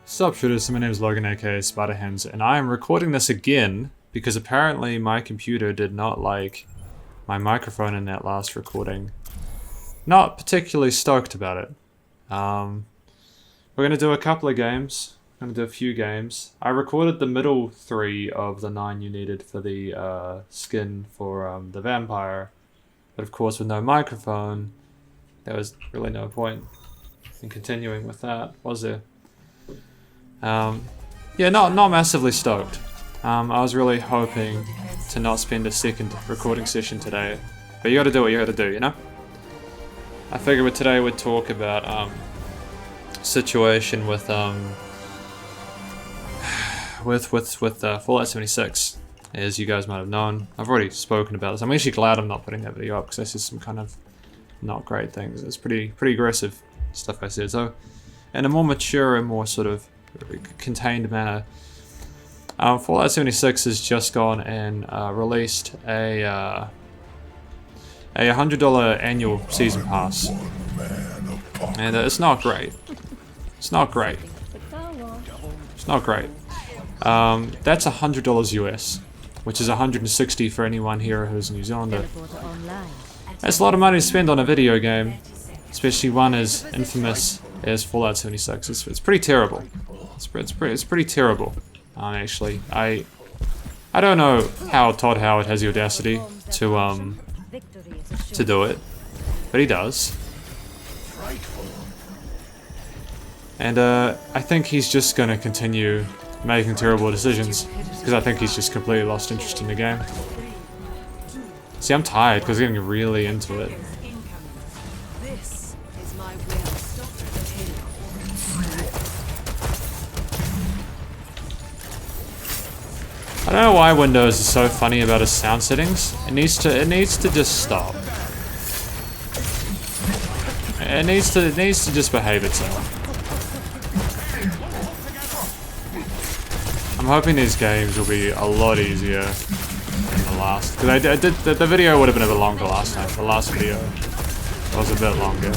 Sup shooters, my name is Logan aka Spiderhands, and I am recording this again because apparently my computer did not like my microphone in that last recording. Not particularly stoked about it. We're gonna do a couple of games. I'm gonna do a few games. I recorded the middle 3 of the 9 you needed for the skin for the vampire, but of course with no microphone, there was really no point in continuing with that, was there? Yeah, not massively stoked. I was really hoping to not spend a second recording session today, but you gotta do what you gotta do, you know? I figured today we'd talk about situation with Fallout 76, as you guys might have known. I've already spoken about this. I'm actually glad I'm not putting that video up because I said some kind of not great things. It's pretty aggressive stuff I said. So, in a more mature and more sort of contained manner, Fallout 76 has just gone and released a $100 annual season pass, and it's not great. It's not great. It's not great. That's $100 US, which is $160 for anyone here who's a New Zealander. That's a lot of money to spend on a video game, especially one as infamous as Fallout 76. It's pretty terrible. It's pretty terrible. Actually, I don't know how Todd Howard has the audacity to do it, but he does. And I think he's just gonna continue making terrible decisions because I think he's just completely lost interest in the game. See, I'm tired because I'm getting really into it. I don't know why Windows is so funny about its sound settings. It needs to just stop. It needs to just behave itself. I'm hoping these games will be a lot easier than the last. Because I did the video would have been a bit longer last time. The last video was a bit longer.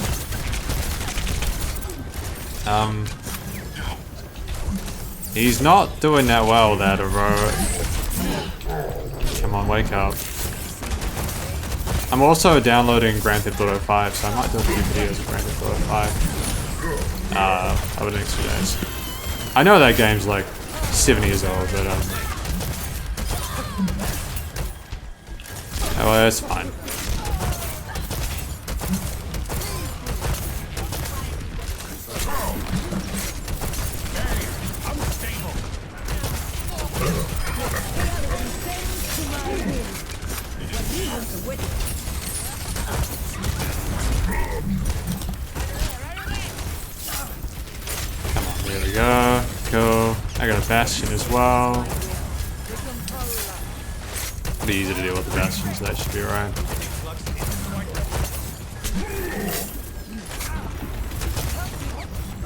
He's not doing that well, that Aurora. Come on, wake up. I'm also downloading Grand Theft Auto 5, so I might do a few videos of Grand Theft Auto 5 over the next few days. I know that game's like 7 years old, but oh, well, that's fine. Come on, there we go. Cool. I got a Bastion as well. Pretty easy to deal with the Bastion, so that should be alright.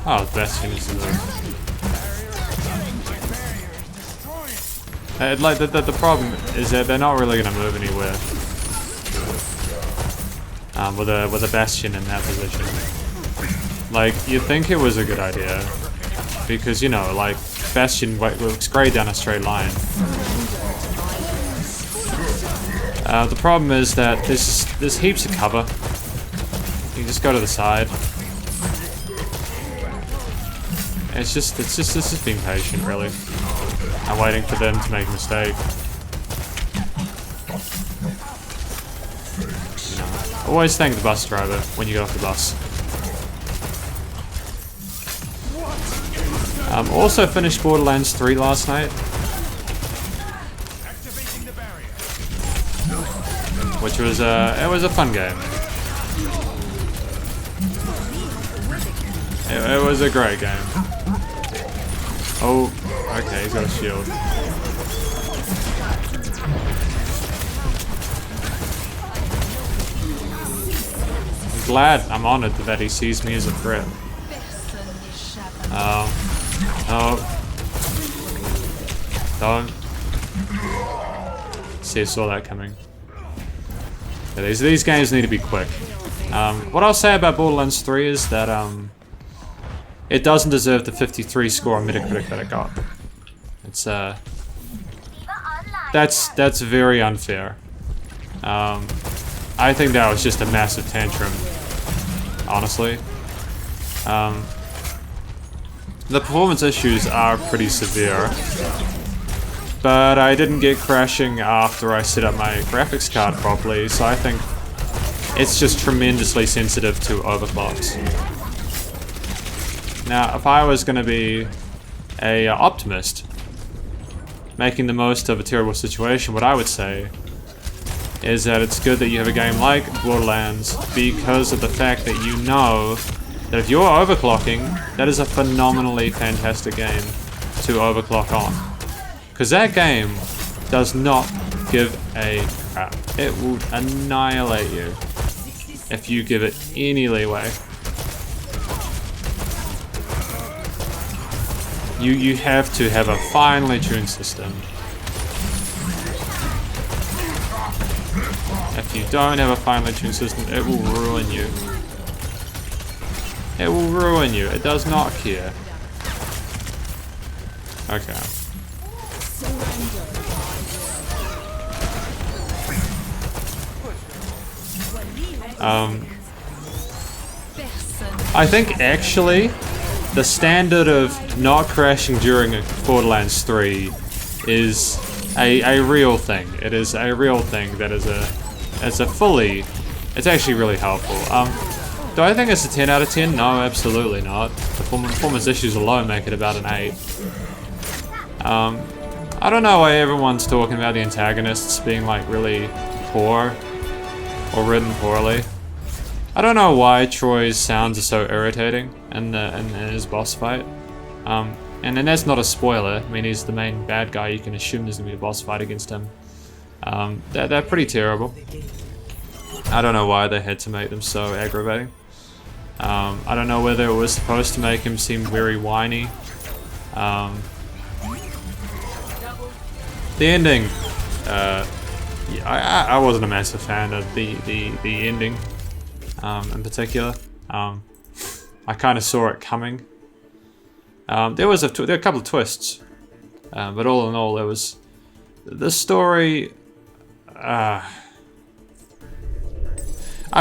Oh, the Bastion is the like the problem is that they're not really gonna move anywhere. With a Bastion in that position. Like, you'd think it was a good idea. Because, you know, like, Bastion looks great down a straight line. The problem is that there's heaps of cover. You just go to the side. It's just being patient, really. I'm waiting for them to make a mistake. You know, always thank the bus driver when you get off the bus. Also finished Borderlands 3 last night, which was it was a fun game. It was a great game. Oh, okay, he's got a shield. I'm glad, I'm honored that he sees me as a threat. Oh. Don't. See, I saw that coming. Yeah, these games need to be quick. What I'll say about Borderlands 3 is that it doesn't deserve the 53 score on Metacritic that it got. It's that's very unfair. I think that was just a massive tantrum, honestly. The performance issues are pretty severe, but I didn't get crashing after I set up my graphics card properly, so I think it's just tremendously sensitive to overclocks. Now, if I was going to be a optimist, making the most of a terrible situation, what I would say is that it's good that you have a game like Borderlands because of the fact that you know that if you're overclocking, that is a phenomenally fantastic game to overclock on. Because that game does not give a crap. It will annihilate you if you give it any leeway. You have to have a finely tuned system. If you don't have a finely tuned system, it will ruin you. It will ruin you. It does not care. Okay. I think actually the standard of not crashing during Borderlands 3 is a real thing. It is a real thing that is it's actually really helpful. Do I think it's a 10 out of 10? No, absolutely not. The performance issues alone make it about an 8. I don't know why everyone's talking about the antagonists being like really poor or written poorly. I don't know why Troy's sounds are so irritating in his boss fight. And then that's not a spoiler. I mean, he's the main bad guy. You can assume there's gonna be a boss fight against him. They're pretty terrible. I don't know why they had to make them so aggravating. I don't know whether it was supposed to make him seem very whiny. The ending, yeah, I wasn't a massive fan of the ending in particular. I kind of saw it coming. There were a couple of twists, but all in all, it was the story. I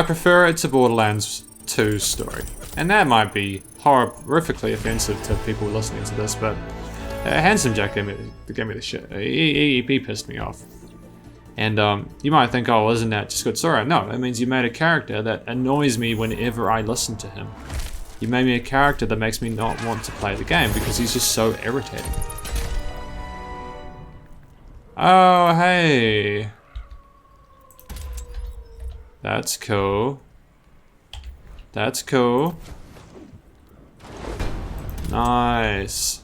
prefer it to Borderlands 2's story, and that might be horrifically offensive to people listening to this, but Handsome Jack gave me the shit. He pissed me off. And you might think, oh, isn't that just good story? No, it means you made a character that annoys me whenever I listen to him. You made me a character that makes me not want to play the game because he's just so irritating. Oh, hey. That's cool. That's cool. Nice.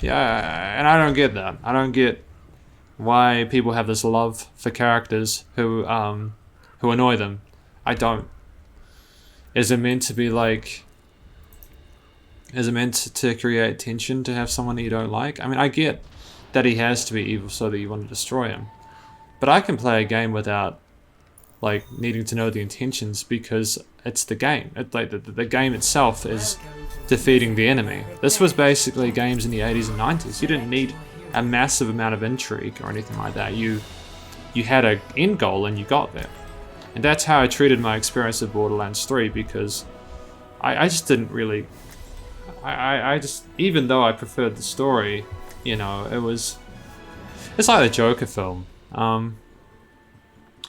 Yeah, and I don't get that. I don't get why people have this love for characters who annoy them. I don't. Is it meant to be like... Is it meant to create tension to have someone that you don't like? I mean, I get that he has to be evil so that you want to destroy him. But I can play a game without like needing to know the intentions because it's the game. The game itself is defeating the enemy. This was basically games in the 80s and 90s. You didn't need a massive amount of intrigue or anything like that. You had an end goal and you got there. And that's how I treated my experience of Borderlands 3 because I just didn't really... I just... Even though I preferred the story, you know, it's like the Joker film.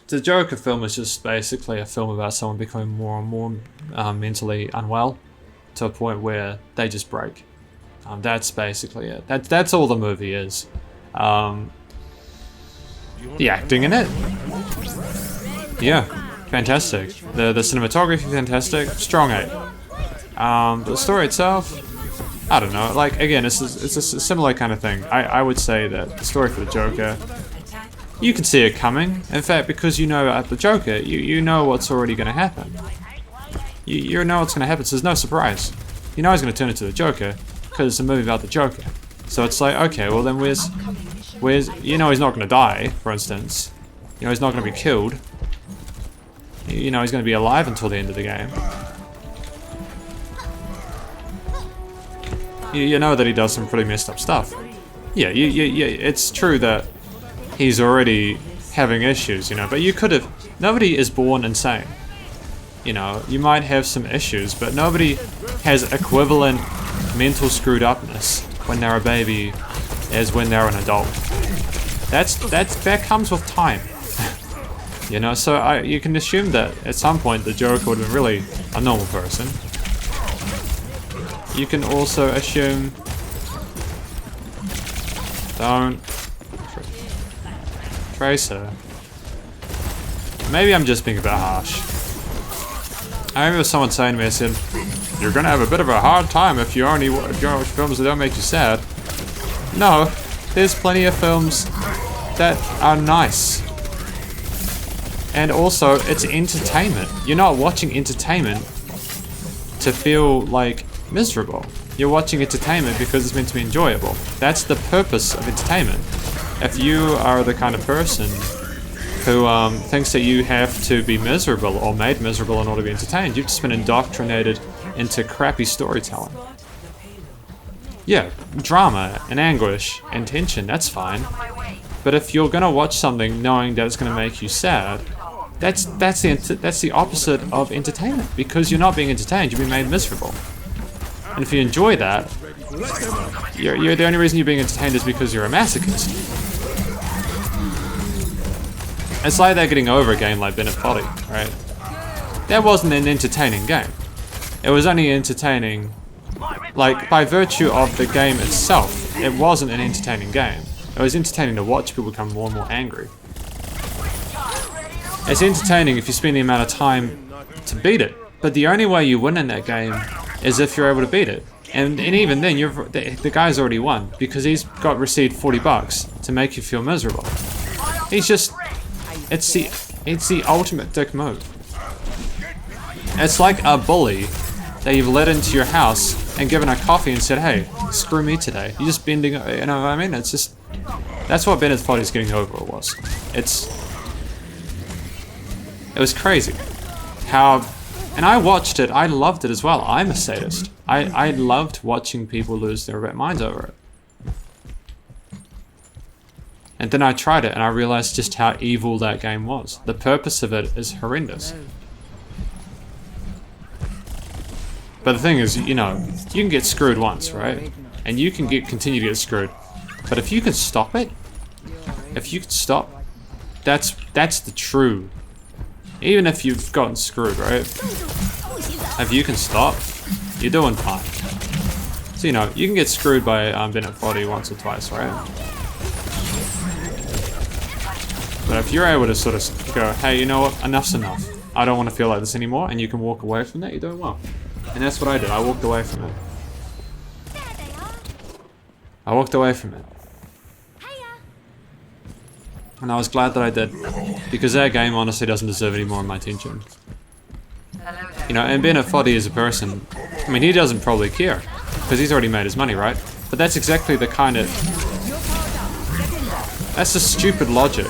The Joker film is just basically a film about someone becoming more and more mentally unwell to a point where they just break. That's basically it. That's all the movie is. The acting in it, yeah, fantastic. The cinematography, fantastic. Strong 8. The story itself, I don't know. Like again, it's a similar kind of thing. I would say that the story for the Joker, you can see it coming. In fact, because you know about the Joker, you know what's already going to happen. You know what's going to happen, so there's no surprise. You know he's going to turn into the Joker because it's a movie about the Joker. So it's like, okay, well then where's you know he's not going to die, for instance. You know he's not going to be killed. You know he's going to be alive until the end of the game. You know that he does some pretty messed up stuff. Yeah, it's true that he's already having issues, you know, but you could have... Nobody is born insane. You know, you might have some issues, but nobody has equivalent mental screwed upness when they're a baby as when they're an adult. That comes with time. You know, so you can assume that at some point the Joker would have been really a normal person. You can also assume... Don't... Tracer. Maybe I'm just being a bit harsh. I remember someone saying to me, I said, "You're gonna have a bit of a hard time if you only watch films that don't make you sad." No, there's plenty of films that are nice. And also, it's entertainment. You're not watching entertainment to feel, like, miserable. You're watching entertainment because it's meant to be enjoyable. That's the purpose of entertainment. If you are the kind of person who thinks that you have to be miserable or made miserable in order to be entertained, you've just been indoctrinated into crappy storytelling. Yeah, drama and anguish and tension, that's fine. But if you're gonna watch something knowing that it's gonna make you sad, that's the opposite of entertainment, because you're not being entertained, you're being made miserable. And if you enjoy that, you're the only reason you're being entertained is because you're a masochist. It's like they're getting over a game like Bennett Foddy, right? That wasn't an entertaining game. It was only entertaining, like, by virtue of the game itself. It wasn't an entertaining game. It was entertaining to watch people become more and more angry. It's entertaining if you spend the amount of time to beat it, but the only way you win in that game is if you're able to beat it. And even then, the guy's already won, because he's received $40 to make you feel miserable. He's just... It's the ultimate dick move. It's like a bully that you've let into your house and given a coffee and said, "Hey, screw me today." You're just bending, you know what I mean? It's just... That's what Bennett Foddy's getting over was. It was crazy. How... And I watched it, I loved it as well. I'm a sadist. I loved watching people lose their minds over it. And then I tried it and I realized just how evil that game was. The purpose of it is horrendous. But the thing is, you know, you can get screwed once, right? And you can continue to get screwed. But if you can stop it, that's the true. Even if you've gotten screwed, right? If you can stop, you're doing fine. So, you know, you can get screwed by Bennett Foddy once or twice, right? But if you're able to sort of go, "Hey, you know what? Enough's enough. I don't want to feel like this anymore," and you can walk away from that, you're doing well. And that's what I did. I walked away from it. And I was glad that I did. Because that game honestly doesn't deserve any more of my attention. You know, and Bennett Foddy as a person, I mean, he doesn't probably care. Because he's already made his money, right? But that's exactly the kind of... That's the stupid logic.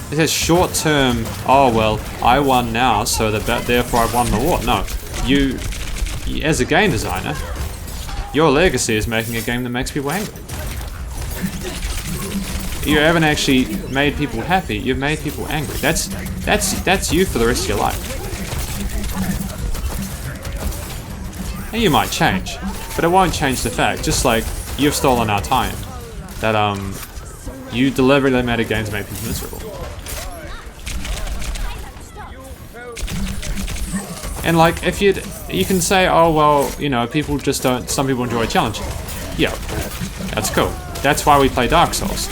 It says short-term, "Oh well, I won now, so therefore I won the war." No, you, as a game designer, your legacy is making a game that makes people angry. You haven't actually made people happy. You've made people angry. That's you for the rest of your life. And you might change, but it won't change the fact. Just like you've stolen our time, that you deliberately made a game to make people miserable. And like, if you can say, "Oh well, you know, people just don't. Some people enjoy a challenge." Yeah, that's cool. That's why we play Dark Souls.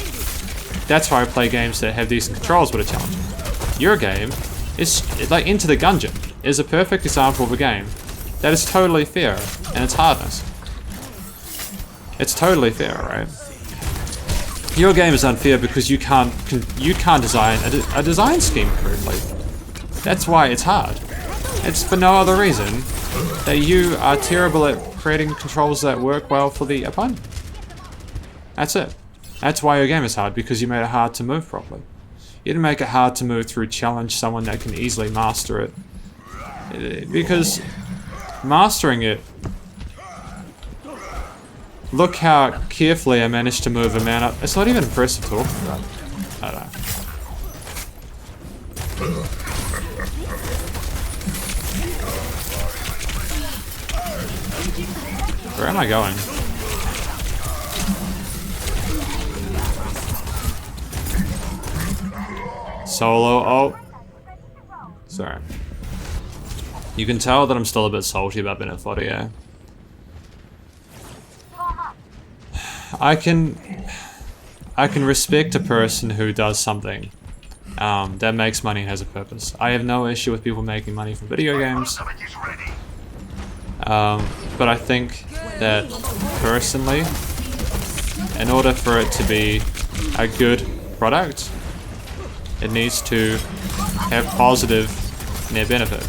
That's why I play games that have decent controls with a challenge. Your game is like Into the Gungeon is a perfect example of a game that is totally fair in its hardness. It's totally fair, right? Your game is unfair because you can't design a design scheme correctly. That's why it's hard. It's for no other reason that you are terrible at creating controls that work well for the opponent. That's it. That's why your game is hard, because you made it hard to move properly. You didn't make it hard to move through challenge someone that can easily master it. Because mastering it Look how carefully I managed to move a man up. It's not even impressive talking about. I don't know. Where am I going? Solo. Oh. Sorry. You can tell that I'm still a bit salty about being at 40, yeah. I can respect a person who does something that makes money and has a purpose. I have no issue with people making money from video games. But I think that personally, in order for it to be a good product, it needs to have positive net benefit.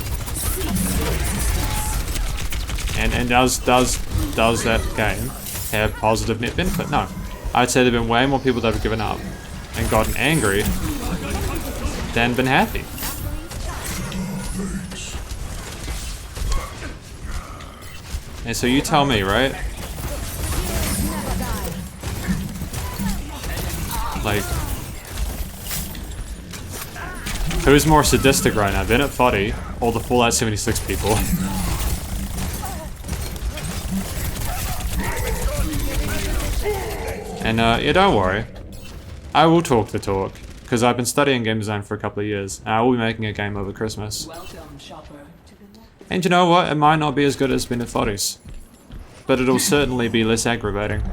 And does that game have positive net benefit? No. I'd say there have been way more people that have given up and gotten angry than been happy. And so you tell me, right? Like, who's more sadistic right now, Bennett Foddy or the Fallout 76 people? And yeah, don't worry. I will talk the talk, because I've been studying game design for a couple of years, and I will be making a game over Christmas. And you know what? It might not be as good as Bennett Foddy's, but it'll certainly be less aggravating.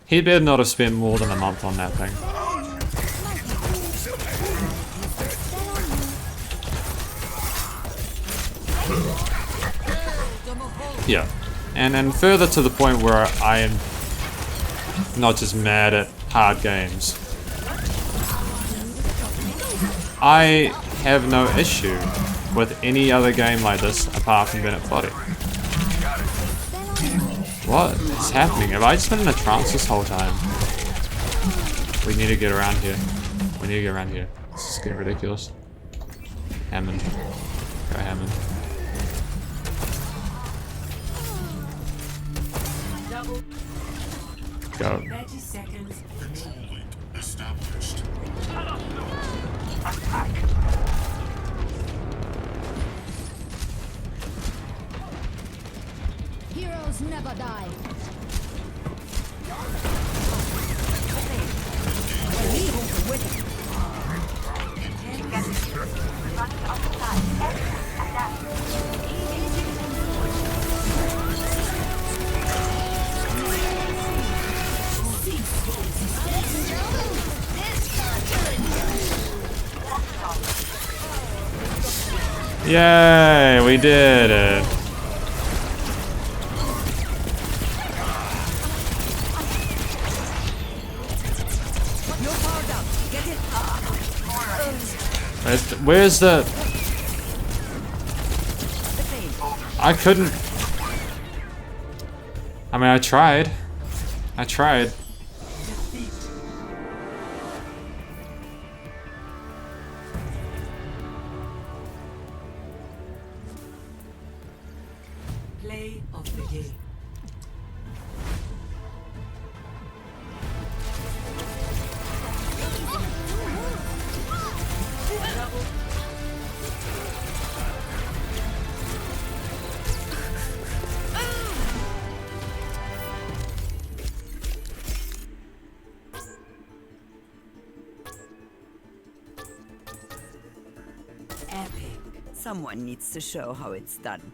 He better not have spent more than a month on that thing. Yeah. And further to the point where I am not just mad at hard games. I have no issue with any other game like this apart from Bennett Foddy. What is happening? Have I just been in a trance this whole time? We need to get around here. We need to get around here. This is getting ridiculous. Hammond. Go Hammond. Go. 30 seconds. Established. Heroes never die. Yay, we did it. Where's the... I couldn't... I mean, I tried. I tried. Play of the game. Epic. Someone needs to show how it's done.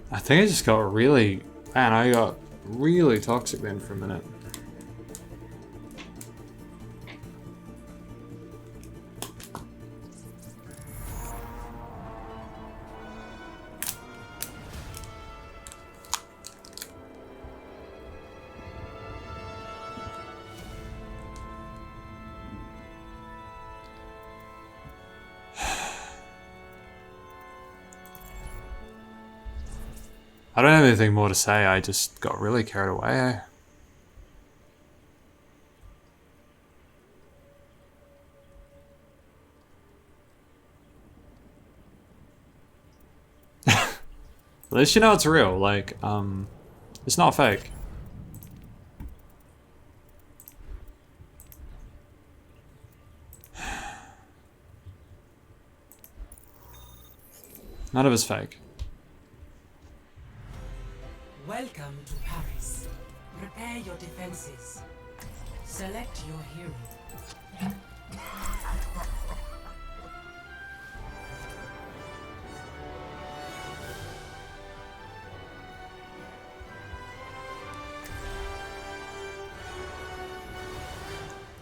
I think I just got really... Man, I got really toxic then for a minute. I don't have anything more to say, I just got really carried away. At least you know it's real, like, it's not fake. None of it's fake. Welcome to Paris. Prepare your defenses. Select your hero.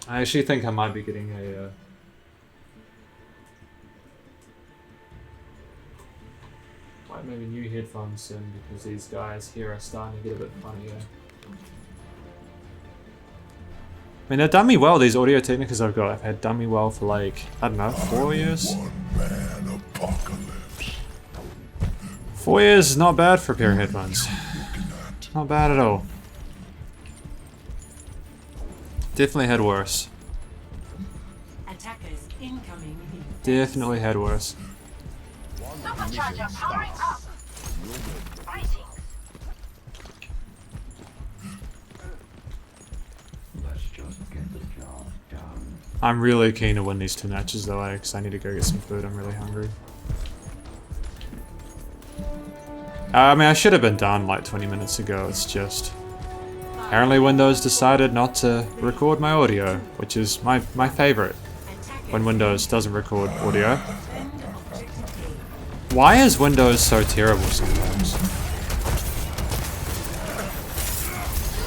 I actually think I might be getting a, like maybe new headphones soon because these guys here are starting to get a bit funnier. I mean, they've done me well, these Audio Technicas I've got. Have done me well for like, I don't know, 4 years? 4 years is not bad for a pair of headphones. Not bad at all. Definitely had worse. Attackers incoming. Definitely had worse. Supercharger powering up. Greetings. I'm really keen to win these 2 matches though, because I need to go get some food. I'm really hungry. I mean, I should have been done like 20 minutes ago. It's just apparently Windows decided not to record my audio, which is my favorite when Windows doesn't record audio. Why is Windows so terrible sometimes?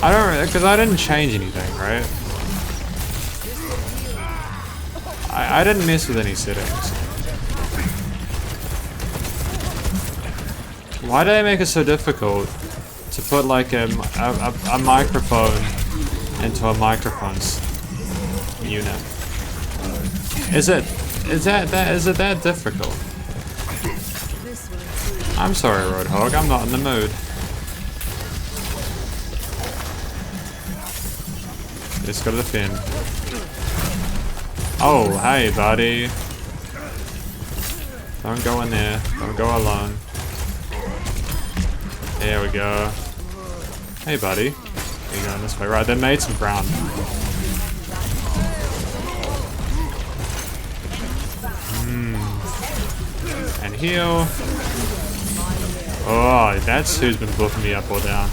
I don't, because I didn't change anything, right? I didn't mess with any settings. Why do they make it so difficult to put like a microphone into a microphone's unit? Is it that difficult? I'm sorry, Roadhog, I'm not in the mood. Just gotta defend. Oh, hey, buddy. Don't go in there. Don't go alone. There we go. Hey, buddy. You're going this way. Right, they made some ground. And heal. Oh, that's who's been buffing me up or down.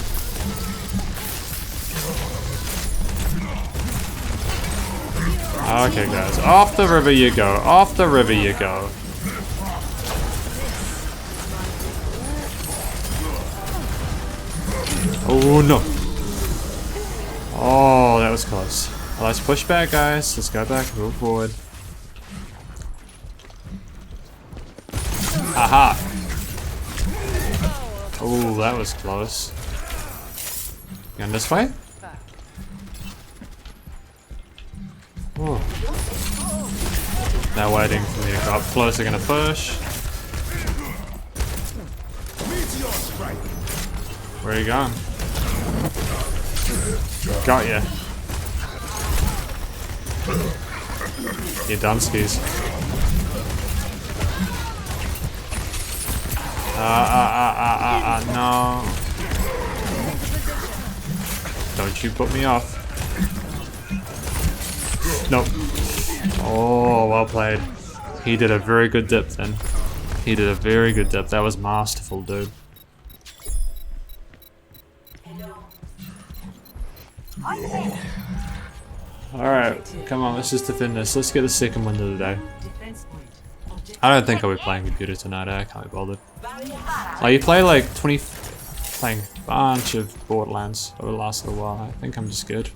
Okay, guys. Off the river you go. Off the river you go. Oh, no. Oh, that was close. Well, let's push back, guys. Let's go back. Move forward. Aha. Oh, that was close. Going this way? Oh. Now waiting for me to go up close. They're gonna push. Where are you going? Got ya. You dunskies. No. Don't you put me off. Nope. Oh, well played. He did a very good dip then. He did a very good dip. That was masterful, dude. Alright, come on, let's just defend this. Let's get the second win of the day. I don't think I'll be playing computer tonight, I can't be bothered. Like, you play like 20... playing a bunch of Borderlands over the last little while. I think I'm just good.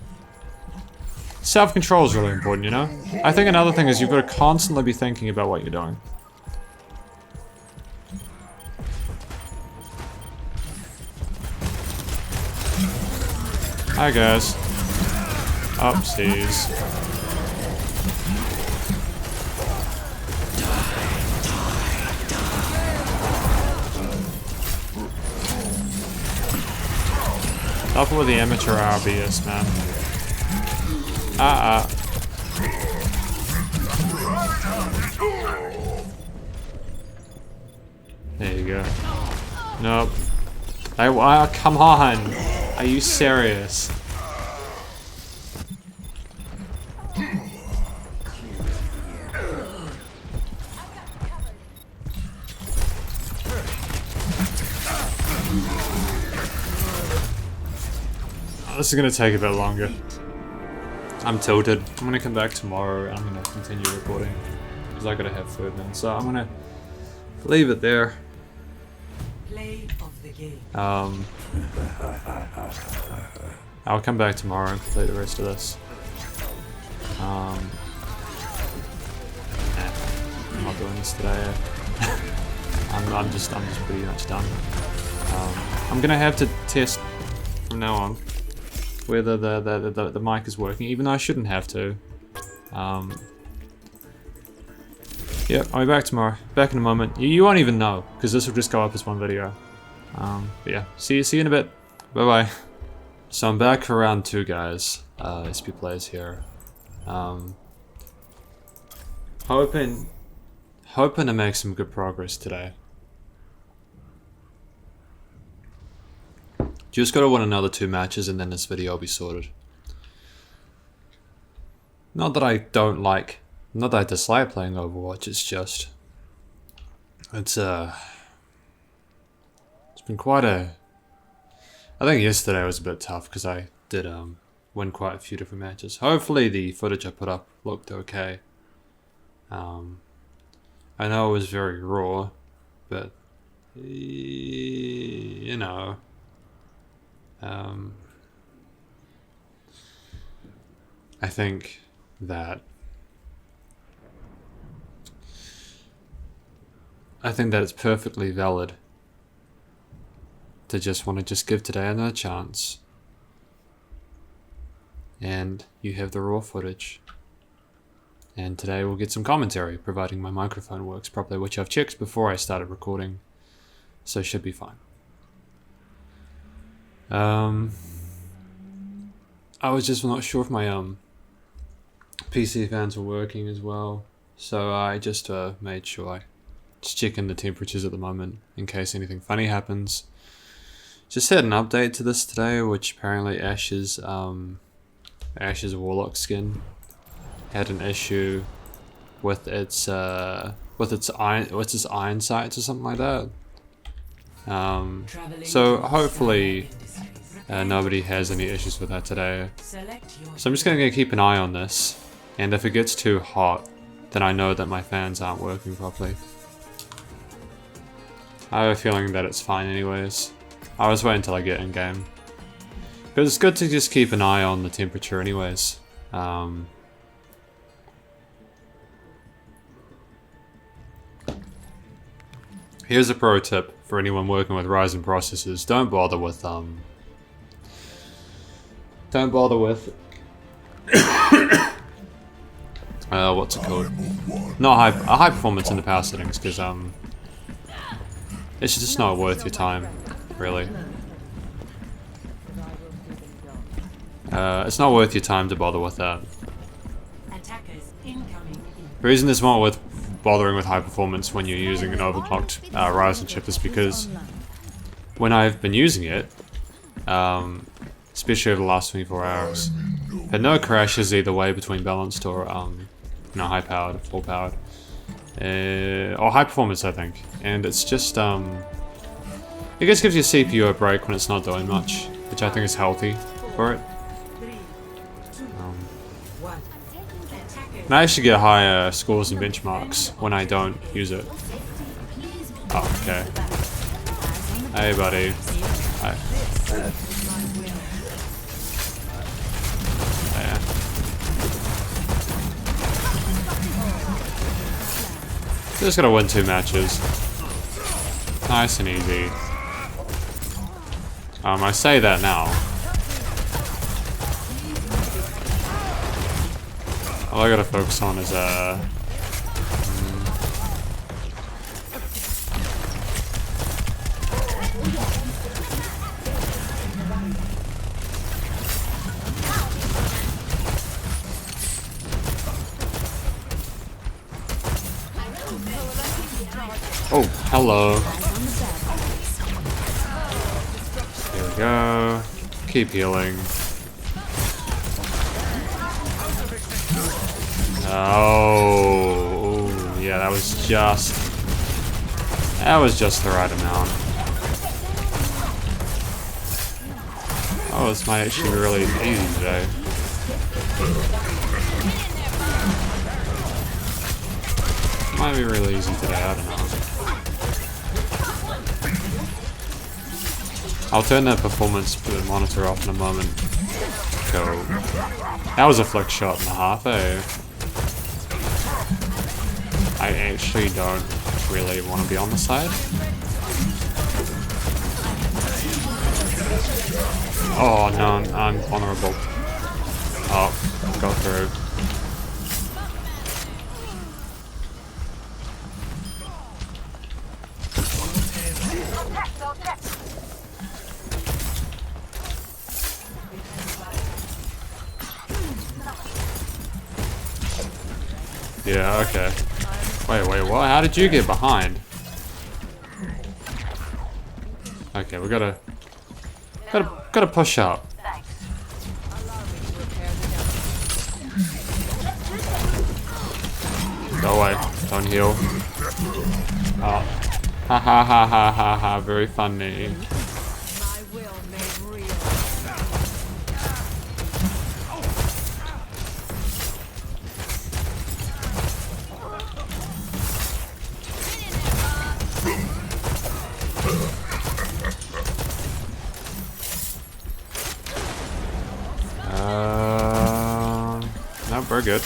Self-control is really important, you know? I think another thing is you've got to constantly be thinking about what you're doing. Hi guys. Upsies. Stop it with the amateur RBS, man. There you go. Nope. Come on! Are you serious? This is gonna take a bit longer. I'm tilted. I'm gonna come back tomorrow and I'm gonna continue recording because I gotta have food then. So I'm gonna leave it there. Play of the game. I'll come back tomorrow and complete the rest of this. I'm not doing this today. I'm just pretty much done. I'm gonna have to test from now on whether the mic is working, even though I shouldn't have to. Yep, I'll be back tomorrow. Back in a moment. You won't even know, because this will just go up as one video. But yeah, see you in a bit. Bye bye. So I'm back for round 2, guys. SP players here. Hoping to make some good progress today. Just gotta win another 2 matches and then this video will be sorted. Not that I dislike playing Overwatch, it's just... It's been quite a... I think yesterday was a bit tough because I did win quite a few different matches. Hopefully the footage I put up looked okay. I know it was very raw, but... You know... I think that it's perfectly valid to just want to give today another chance, and you have the raw footage, and today we'll get some commentary providing my microphone works properly, which I've checked before I started recording, so it should be fine. I was just not sure if my PC fans were working as well, so I just made sure I just check in the temperatures at the moment in case anything funny happens. Just had an update to this today, which apparently Ash's Warlock skin had an issue with its iron sights or something like that. So hopefully nobody has any issues with that today. So I'm just going to keep an eye on this, and if it gets too hot, then I know that my fans aren't working properly. I have a feeling that it's fine anyways. I was waiting until I get in game. But it's good to just keep an eye on the temperature anyways. Here's a pro tip for anyone working with Ryzen processors. Don't bother with what's it called? Not high performance in the power settings, because it's just not worth your time, really. It's not worth your time to bother with that. The reason it's not worth bothering with high performance when you're using an overclocked Ryzen chip is because when I've been using it, especially over the last 24 hours, had no crashes either way between balanced or high powered, full powered, or high performance, I think. And it's just it just gives your CPU a break when it's not doing much, which I think is healthy for it. And I actually get higher scores and benchmarks when I don't use it. Oh, okay. Hey, buddy. Hi. Yeah. Just gotta win 2 matches. Nice and easy. I say that now. All I gotta focus on is oh, hello. go. Keep healing. Oh, ooh, yeah, that was just the right amount. Oh, this might actually be really easy today. Might be really easy today, I don't know. I'll turn that performance monitor off in a moment. Go. That was a flick shot and a half, eh? I actually don't really want to be on the side. Oh no, I'm vulnerable. Oh, go through. Yeah, okay. Wait, what? How did you get behind? Okay, we gotta push up. Go away. Don't heal. Oh. Ha ha ha ha ha ha. Very funny. No, we're good.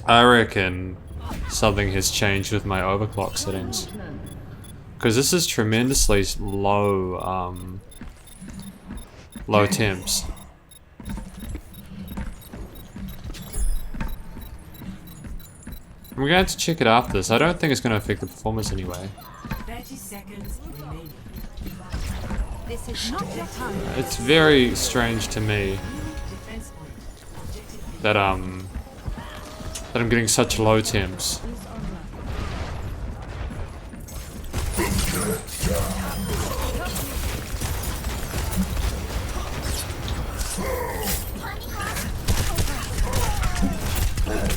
I reckon something has changed with my overclock settings. Because this is tremendously low, low temps. I'm going to have to check it after this. I don't think it's going to affect the performance anyway. 30 seconds remaining. This is not your time. It's very strange to me Defense point. Objective that I'm getting such low temps.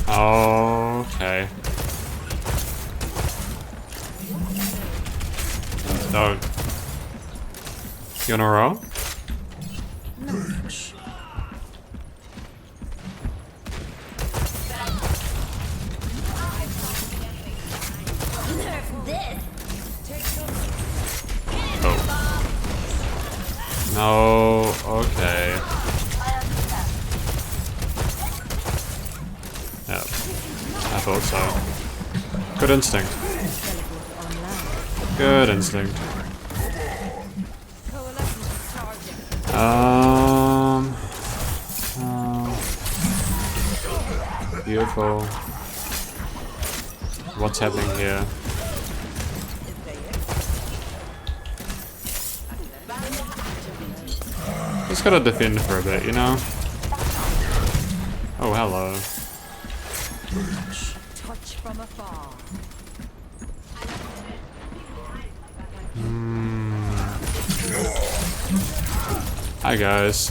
Okay. Don't. You wanna roll? Oh. No, okay. Yeah, I thought so. Good instinct. Good instinct. Beautiful. What's happening here? Just gotta defend for a bit, you know? Oh, hello. Touch from afar. Hi, guys.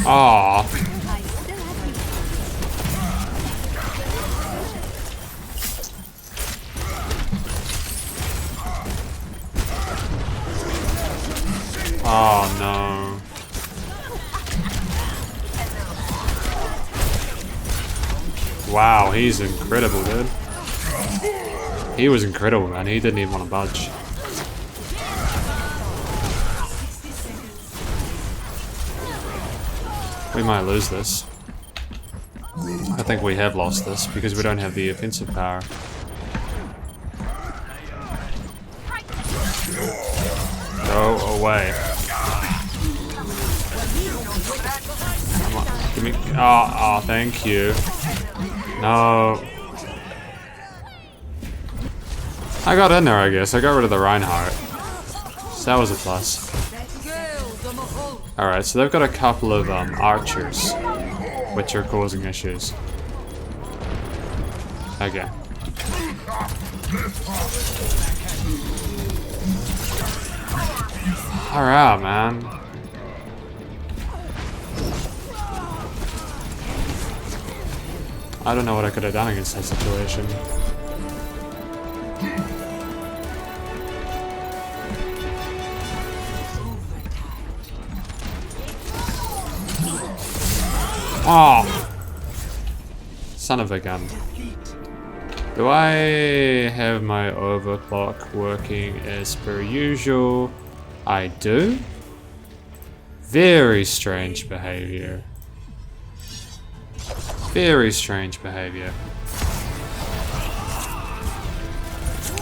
Aww. Oh no. Wow, he's incredible, dude. He was incredible, man. He didn't even want to budge. 60 seconds. We might lose this. I think we have lost this because we don't have the offensive power. Go away. Come on, give me. Oh, thank you. No. I got in there, I guess. I got rid of the Reinhardt. So that was a plus. Alright, so they've got a couple of archers, which are causing issues. Okay. Alright, man. I don't know what I could have done against that situation. Oh! Son of a gun. Do I have my overclock working as per usual? I do? Very strange behavior. Very strange behavior.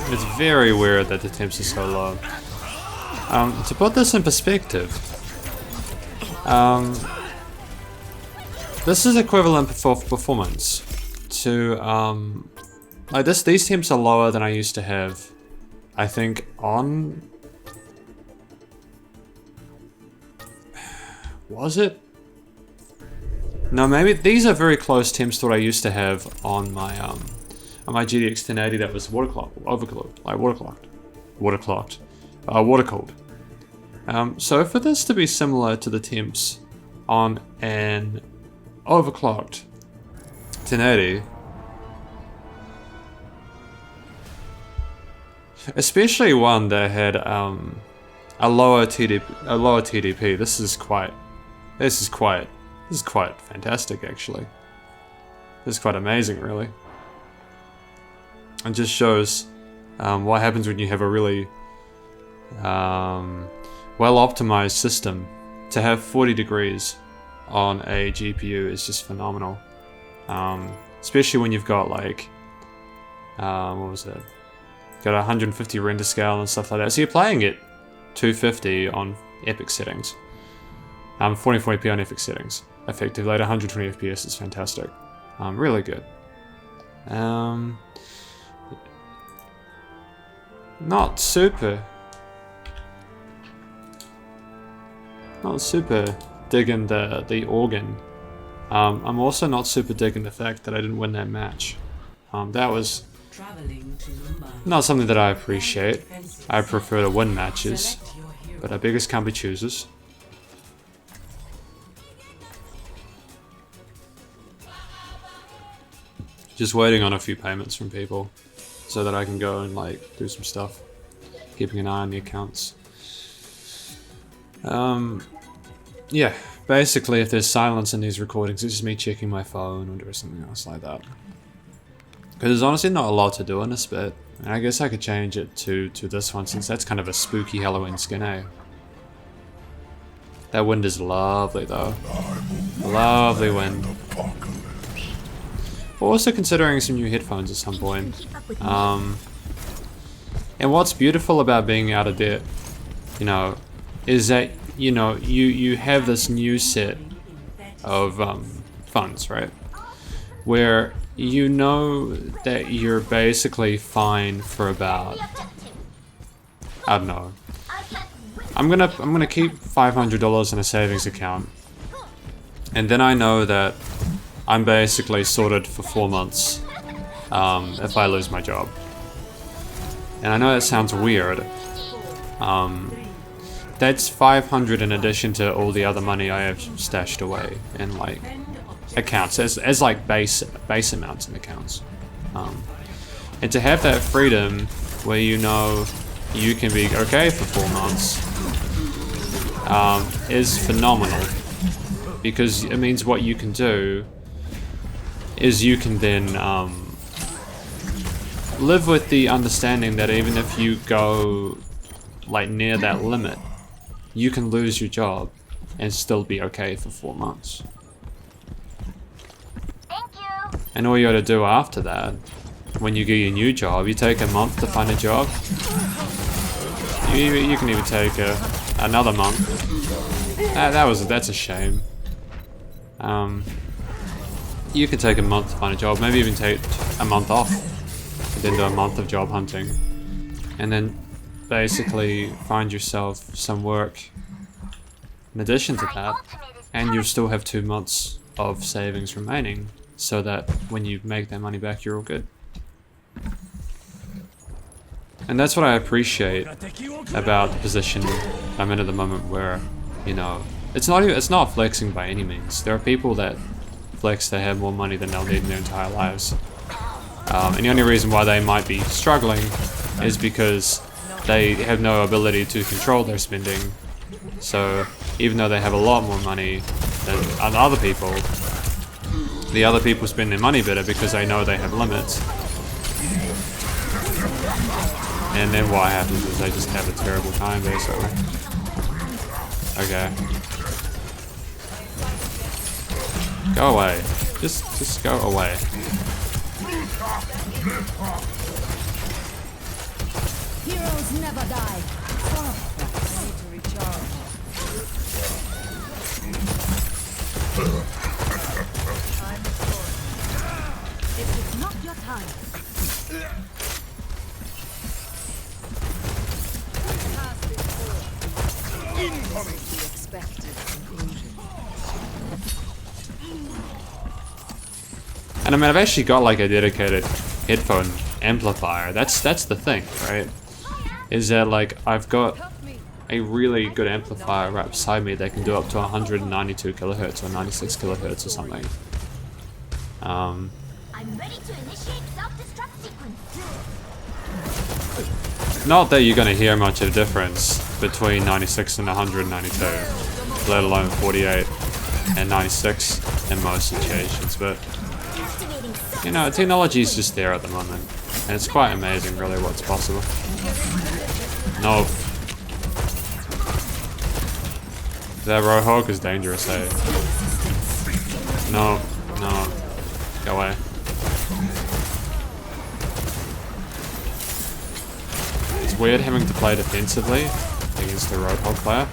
It's very weird that the temps are so low. To put this in perspective, this is equivalent for performance to like this. These temps are lower than I used to have. I think on was it? No, maybe these are very close temps to what I used to have on my GTX 1080 that was water cooled. So for this to be similar to the temps on an overclocked 1080, especially one that had a lower TDP, this is quite fantastic, actually. This is quite amazing, really. It just shows what happens when you have a really well-optimized system. To have 40 degrees on a GPU is just phenomenal. Especially when you've got like, what was it? Got 150 render scale and stuff like that. So you're playing it 250 on epic settings. 1440p on epic settings. Effectively at 120 FPS is fantastic. Really good. Not super digging the organ. I'm also not super digging the fact that I didn't win that match. That was not something that I appreciate. I prefer to win matches, but our biggest can't be choosers. Just waiting on a few payments from people so that I can go and like do some stuff. Keeping an eye on the accounts. Yeah, basically if there's silence in these recordings, it's just me checking my phone or doing something else like that. Because there's honestly not a lot to do in this bit. And I guess I could change it to this one since that's kind of a spooky Halloween skin, eh? That wind is lovely though. Lovely wind. We're also considering some new headphones at some point. And what's beautiful about being out of debt, you know, is that, you know, you have this new set of funds, right? Where you know that you're basically fine for about, I don't know. I'm gonna keep $500 in a savings account, and then I know that I'm basically sorted for 4 months if I lose my job. And I know that sounds weird. That's 500 in addition to all the other money I have stashed away in like accounts as like base amounts in accounts. And to have that freedom where you know you can be okay for 4 months is phenomenal, because it means what you can do is you can then live with the understanding that even if you go like near that limit, you can lose your job and still be okay for 4 months. And all you gotta do after that, when you get your new job, you take a month to find a job. You can even take another month. That's a shame. You can take a month to find a job, maybe even take a month off, and then do a month of job hunting, and then basically find yourself some work in addition to that, and you'll still have 2 months of savings remaining, so that when you make that money back, you're all good. And that's what I appreciate about the position I'm in at the moment, where, you know, it's not flexing by any means. There are people that flex they have more money than they'll need in their entire lives. And the only reason why they might be struggling is because they have no ability to control their spending. So even though they have a lot more money than other people, the other people spend their money better because they know they have limits. And then what happens is they just have a terrible time, basically. Okay. Go away. Just go away. Heroes never die. Need to recharge. Time is short. This is not your time. Incoming. The expected conclusion. And I mean, I've actually got like a dedicated headphone amplifier. That's the thing, right? Is that like I've got a really good amplifier right beside me that can do up to 192 kilohertz or 96 kilohertz or something. I'm ready to initiate self-destruct sequence. Not that you're going to hear much of a difference between 96 and 192, let alone 48 and 96 in most situations, but you know, technology is just there at the moment, and it's quite amazing really what's possible. No. That Roadhog is dangerous, eh? No, no. Go away. It's weird having to play defensively against the Roadhog player.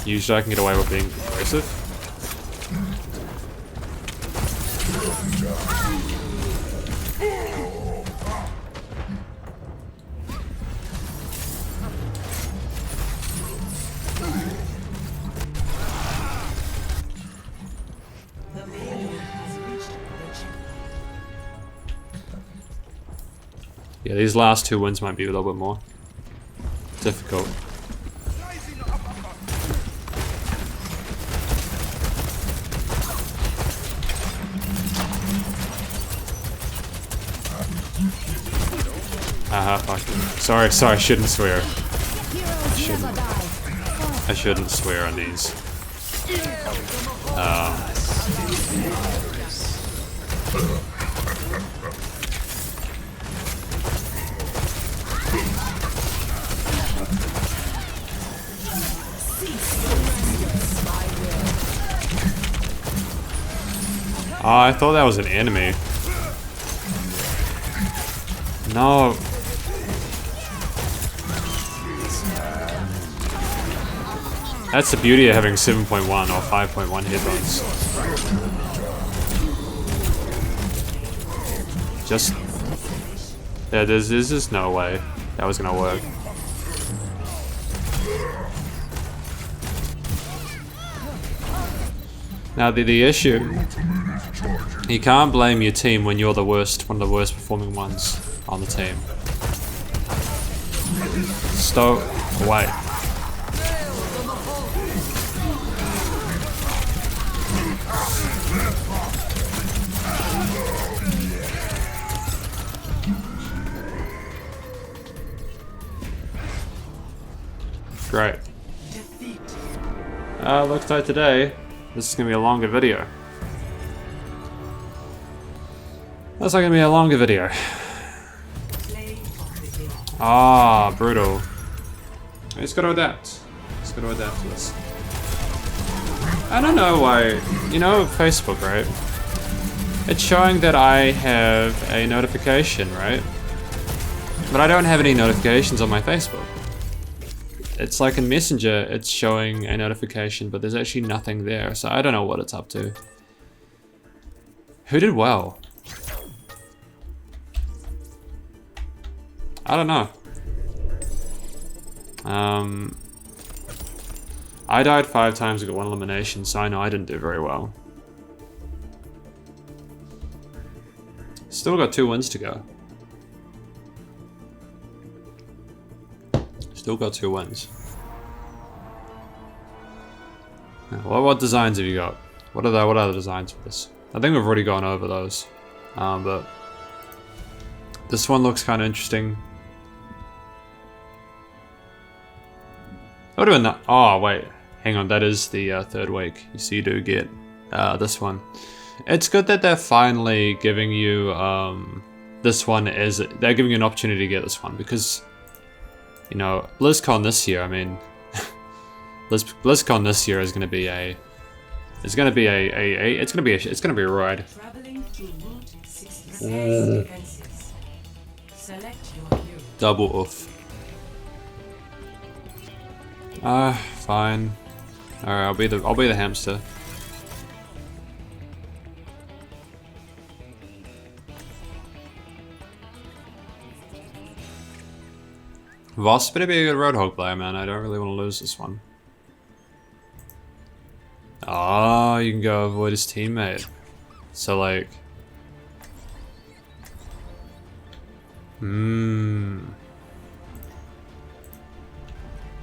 Usually I can get away with being aggressive. Yeah, these last 2 wins might be a little bit more difficult. Fuck. Sorry, I shouldn't swear. I shouldn't swear on these. Oh, I thought that was an enemy. No. That's the beauty of having 7.1 or 5.1 headphones. Just... yeah, there's just no way that was gonna work. Now the issue, you can't blame your team when you're the worst, one of the worst performing ones on the team. Stow away. Great. Looks like today, this is going to be a longer video. That's not going to be a longer video. Ah, brutal. It's gotta adapt. It's gotta adapt to this. I don't know why. You know, Facebook, right? It's showing that I have a notification, right? But I don't have any notifications on my Facebook. It's like in Messenger, it's showing a notification, but there's actually nothing there, so I don't know what it's up to. Who did well? I don't know. I died 5 times and got 1 elimination, so I know I didn't do very well. Still got 2 wins to go. Still got 2 wins. What designs have you got? What are the designs for this? I think we've already gone over those. But this one looks kind of interesting. It would have been that. Oh, wait. Hang on, that is the 3rd week. You see, you do get this one. It's good that they're finally giving you this one as... They're giving you an opportunity to get this one because, you know, BlizzCon this year, I mean... BlizzCon this year is going to be a... It's going to be it's going to be a ride. Traveling through Route 66 defenses. Select your hero. Double oof. Fine. Alright, I'll be the hamster. Voss better be a good Roadhog player, man. I don't really want to lose this one. Ah, you can go avoid his teammate. So like...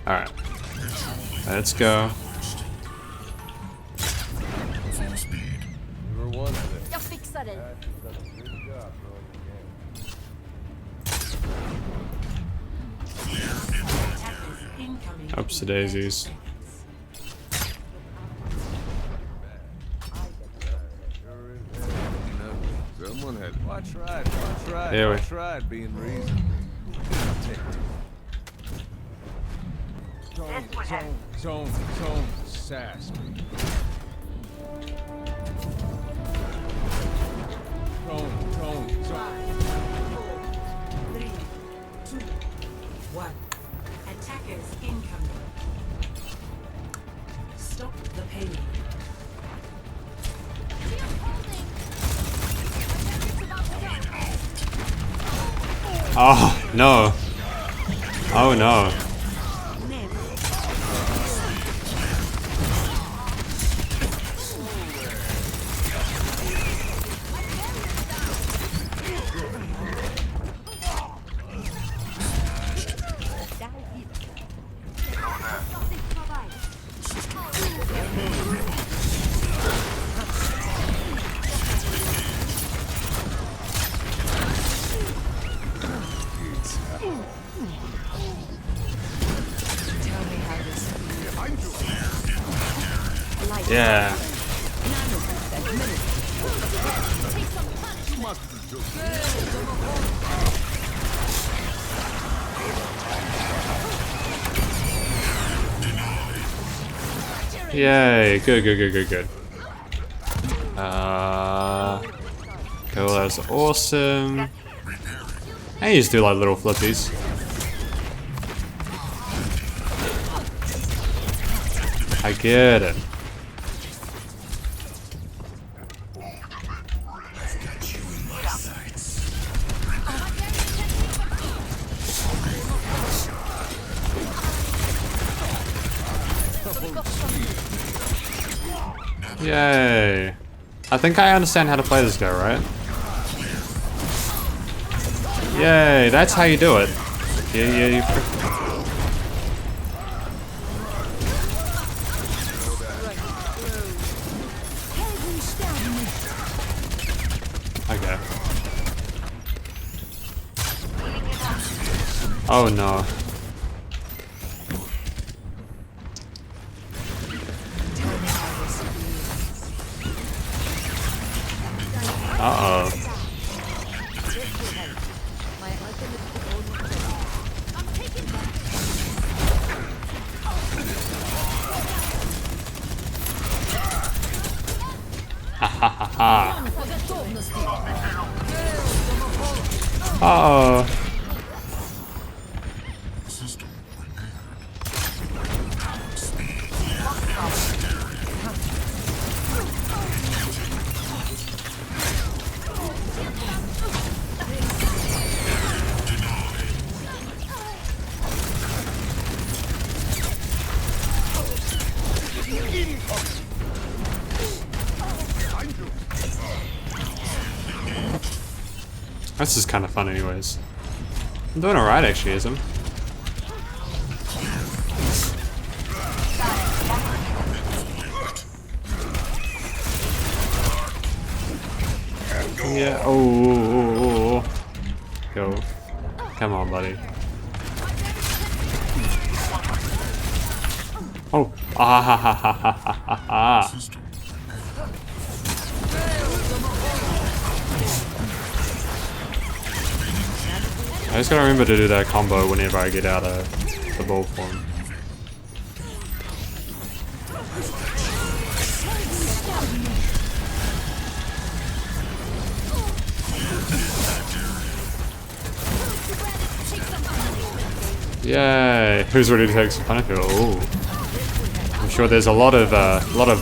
Alright. Let's go. Jag fixar det. Incoming. Upsa daisies. Someone had Here we- tried being reasonable. Don't sass me. Don't. 3, 2, 1. Attackers incoming. Stop the pain. Oh, no. Oh, no. Yeah. Yay, good. Cool, that's awesome. I used to do like little flippies. I get it. Yay. I think I understand how to play this guy, right? Yay, that's how you do it. Yeah. Okay. Oh no. Uh-oh. ha. Uh-oh. This is kind of fun anyways. I'm doing alright actually, Ism. Yeah, oh. Go. Come on, buddy. Oh. Ah ha ha ha ha ha ha ha. I just gotta remember to do that combo whenever I get out of the ball form. Yay! Who's ready to take some punishment? Oh, I'm sure there's a lot of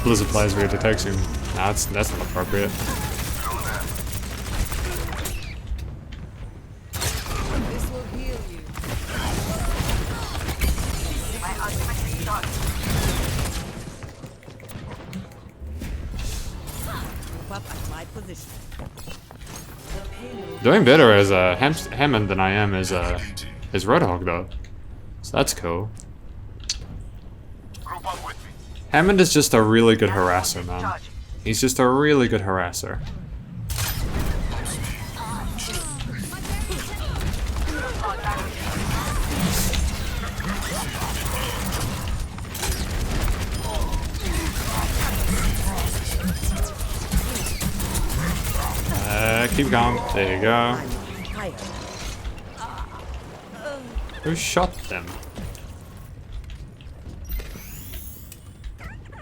Blizzard players ready to take some. Nah, that's not appropriate. This will heal you. Move up at my position. Doing better as Hammond than I am as Roadhog though, so that's cool. Hammond is just a really good harasser, man. He's just a really good harasser. Keep going. There you go. Who shot them?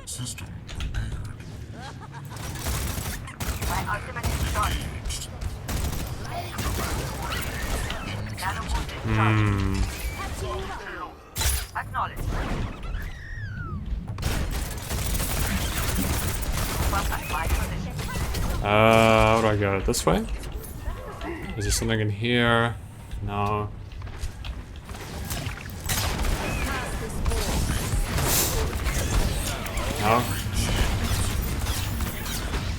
System What do I go? This way? Is there something in here? No. No.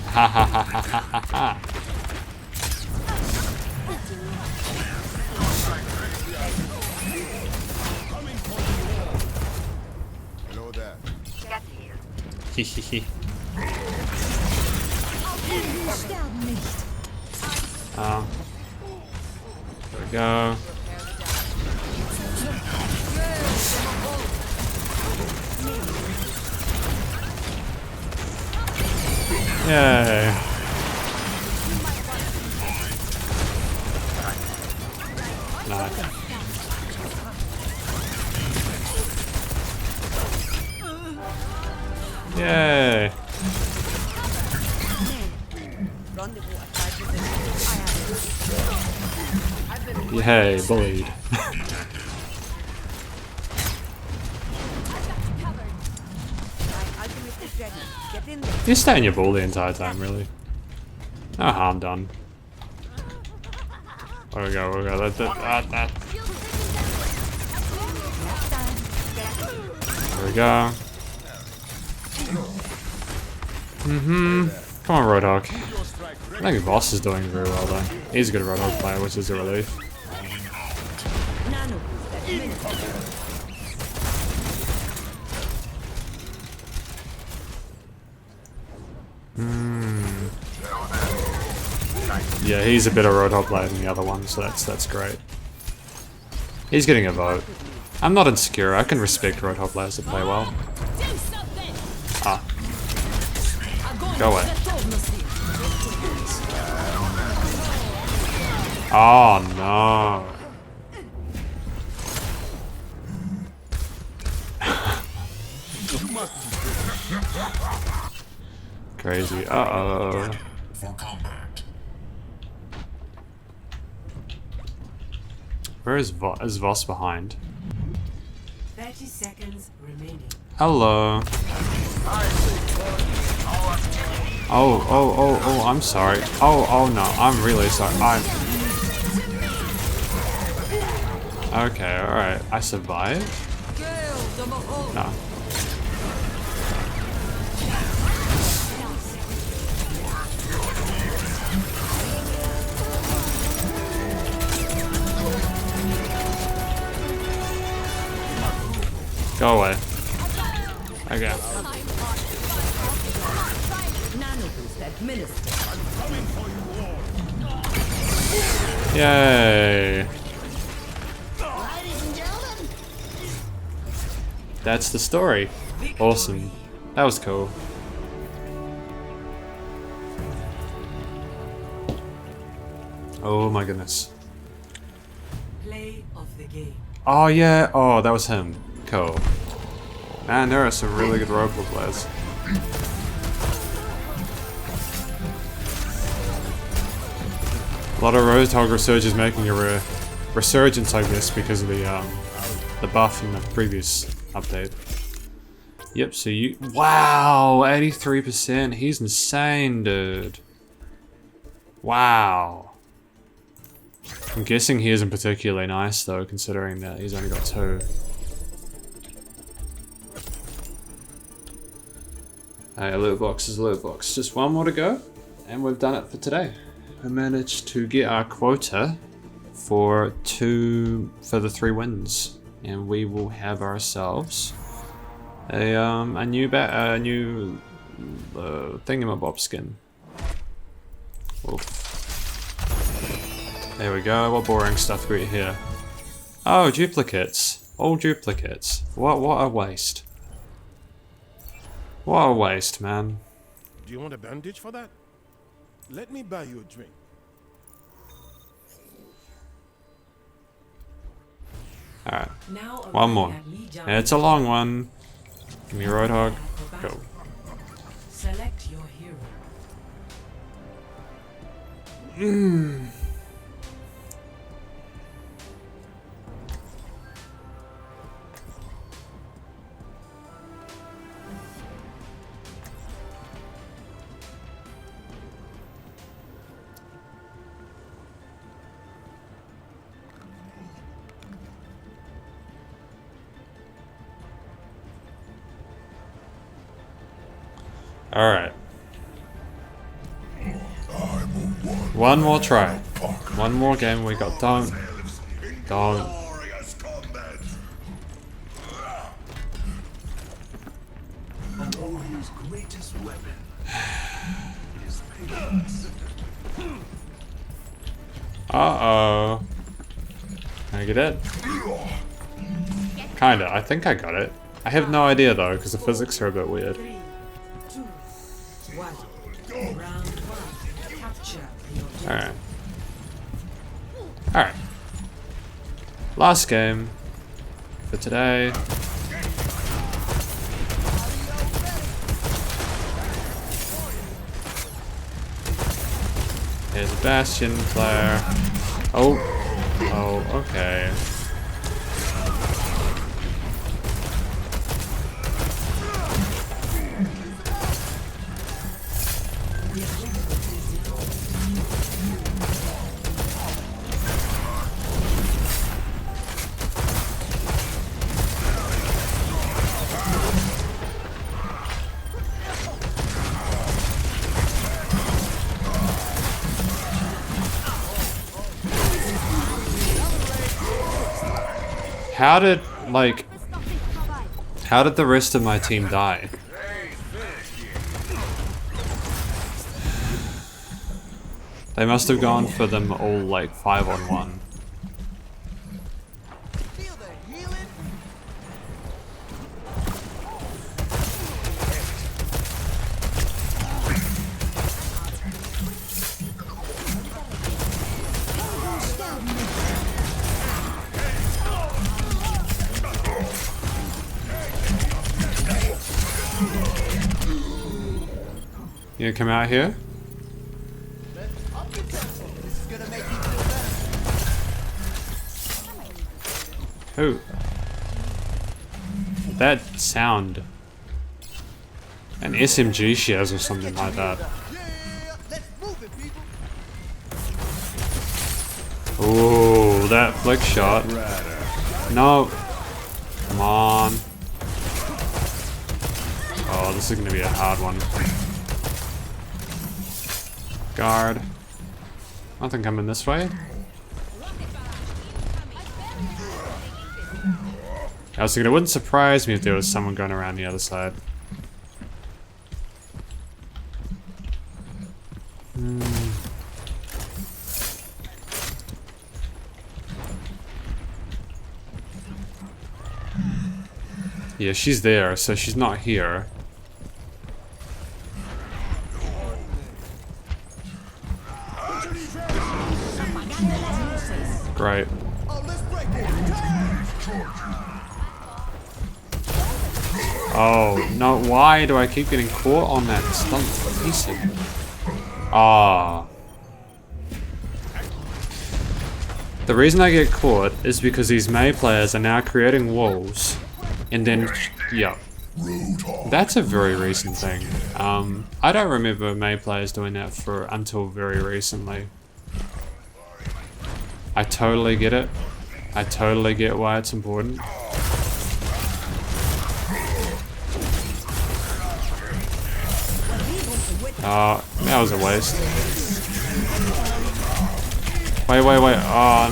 Ha ha ha ha ha ha ha. Know that. Hihihi. Sterben nicht. Oh. There we go. Yay. Nice. Yay. Yay, bullied. You stay in your ball the entire time, really. No harm done. Where we go, that. There we go. Come on, Roadhog. I think Boss is doing very well though. He's a good Roadhog player, which is a relief. Yeah, he's a better Roadhog player than the other one, so that's great. He's getting a vote. I'm not insecure, I can respect Roadhog players that play well. Ah. Go away. Oh no. Crazy. Uh-oh. for combat. Where is Voss? Is Voss behind? 30 seconds remaining. Hello. Oh, I'm sorry. Oh no, I'm really sorry. Okay, alright. I survived? No. Go away. Okay. Nanoboost administered. Yay. That's the story. Awesome. That was cool. Oh my goodness. Play of the game. Oh yeah. Oh, that was him. Cool. Man, there are some really good roleplay players. A lot of Roadhog Resurgers making a resurgence, I guess, because of the buff in the previous update. Yep, so you... Wow! 83%! He's insane, dude. Wow. I'm guessing he isn't particularly nice, though, considering that he's only got 2. Hey, loot box is a loot box. Just one more to go, and we've done it for today. We managed to get our quota for the 3 wins, and we will have ourselves a new thingamabob skin. Oof. There we go. What boring stuff we got here? Oh, duplicates. All duplicates. What a waste. What a waste, man. Do you want a bandage for that? Let me buy you a drink. Alright. Now One more. arriving at Lee Jong- And it's a long one. Give me a Roadhog. Go. Select your hero. Alright. One more try. One more game we got. Don't. Glorious combat. A warrior's greatest weapon is patience. Uh-oh. Can I get it? Kinda. I think I got it. I have no idea though, because the physics are a bit weird. 3, 2, 1. Round 1. Capture the objective. Alright. Alright. Last game for today. Here's a Bastion player. Oh. Oh, okay. How did, like, how did the rest of my team die? They must have gone for them all, like, 5-on-1. You gonna come out here? Who? That sound. An SMG she has or something like that. Ooh, that flick shot. No. Come on. Oh, this is gonna be a hard one. Guard. Nothing coming this way. I was thinking it wouldn't surprise me if there was someone going around the other side. Yeah, she's there, so she's not here. Great. Oh, no, why do I keep getting caught on that stunt piece of... Ah. The reason I get caught is because these Mei players are now creating walls. And then, yeah. That's a very recent thing. I don't remember Mei players doing that until very recently. I totally get it. I totally get why it's important. That was a waste. Wait. Oh,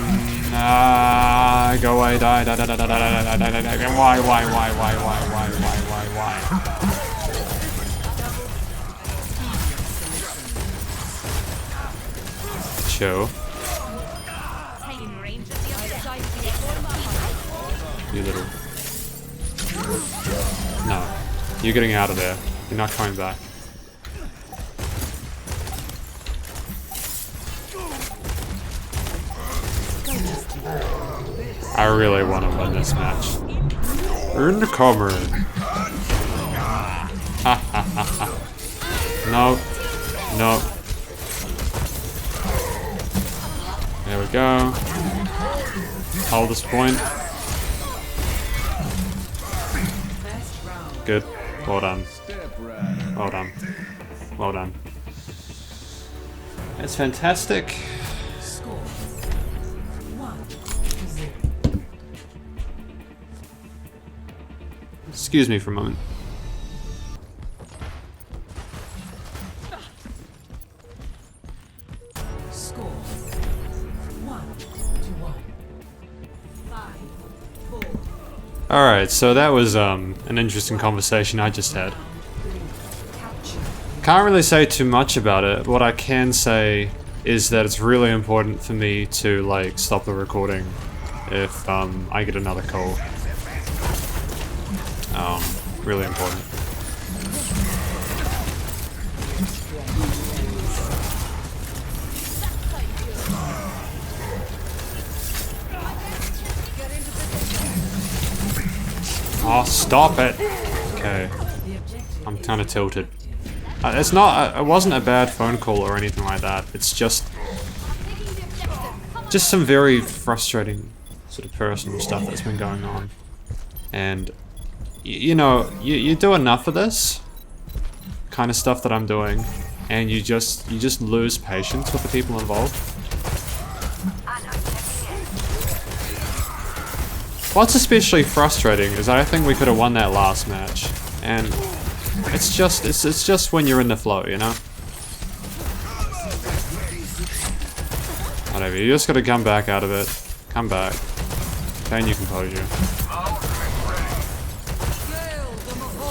nah. Go away, die. Why? Chill. You little... No. You're getting out of there. You're not coming back. I really want to win this match. Incoming. No. There we go. Hold this point. Good. Well done. Well done. That's fantastic. Excuse me for a moment. Score 1-1. 5-4. Alright, so that was an interesting conversation I just had. Can't really say too much about it. What I can say is that it's really important for me to like stop the recording if I get another call. Really important. Oh, stop it! Okay. I'm kind of tilted. It's not. It wasn't a bad phone call or anything like that. It's just some very frustrating sort of personal stuff that's been going on. And you know, you do enough of this kind of stuff that I'm doing, and you just lose patience with the people involved. What's especially frustrating is I think we could have won that last match, and it's just when you're in the flow, you know. Whatever, you just gotta come back out of it. Come back. Can you compose you?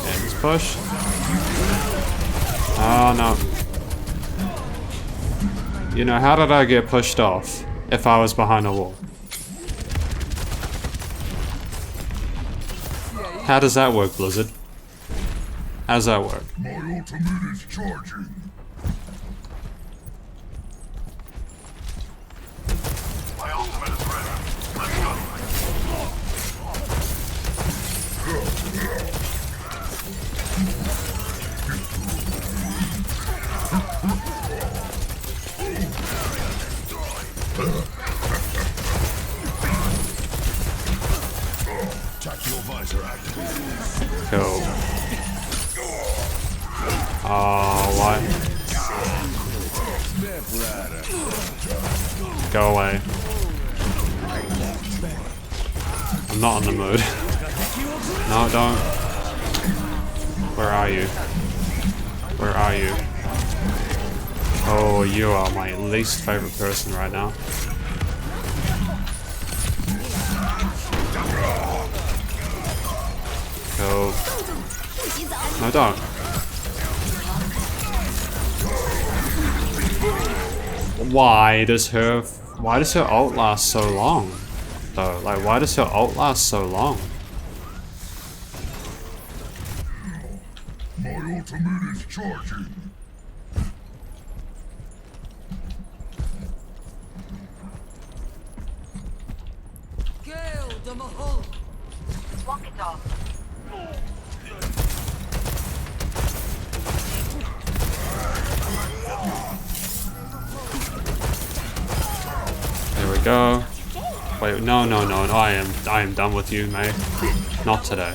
And just push. Oh no. You know, how did I get pushed off if I was behind a wall? How does that work, Blizzard? How does that work? My ultimate is charging. My ultimate is ready. Let's go. Cool. Oh, what? Go away. I'm not in the mood. No, don't. Where are you? Where are you? Oh, you are my least favorite person right now. Go. No, don't. Why does her ult last so long? Though, like, why does her ult last so long? My ultimate is charging. Kill the Mahal. Walk it off. There we go. Wait, no, I am done with you, mate. Not today.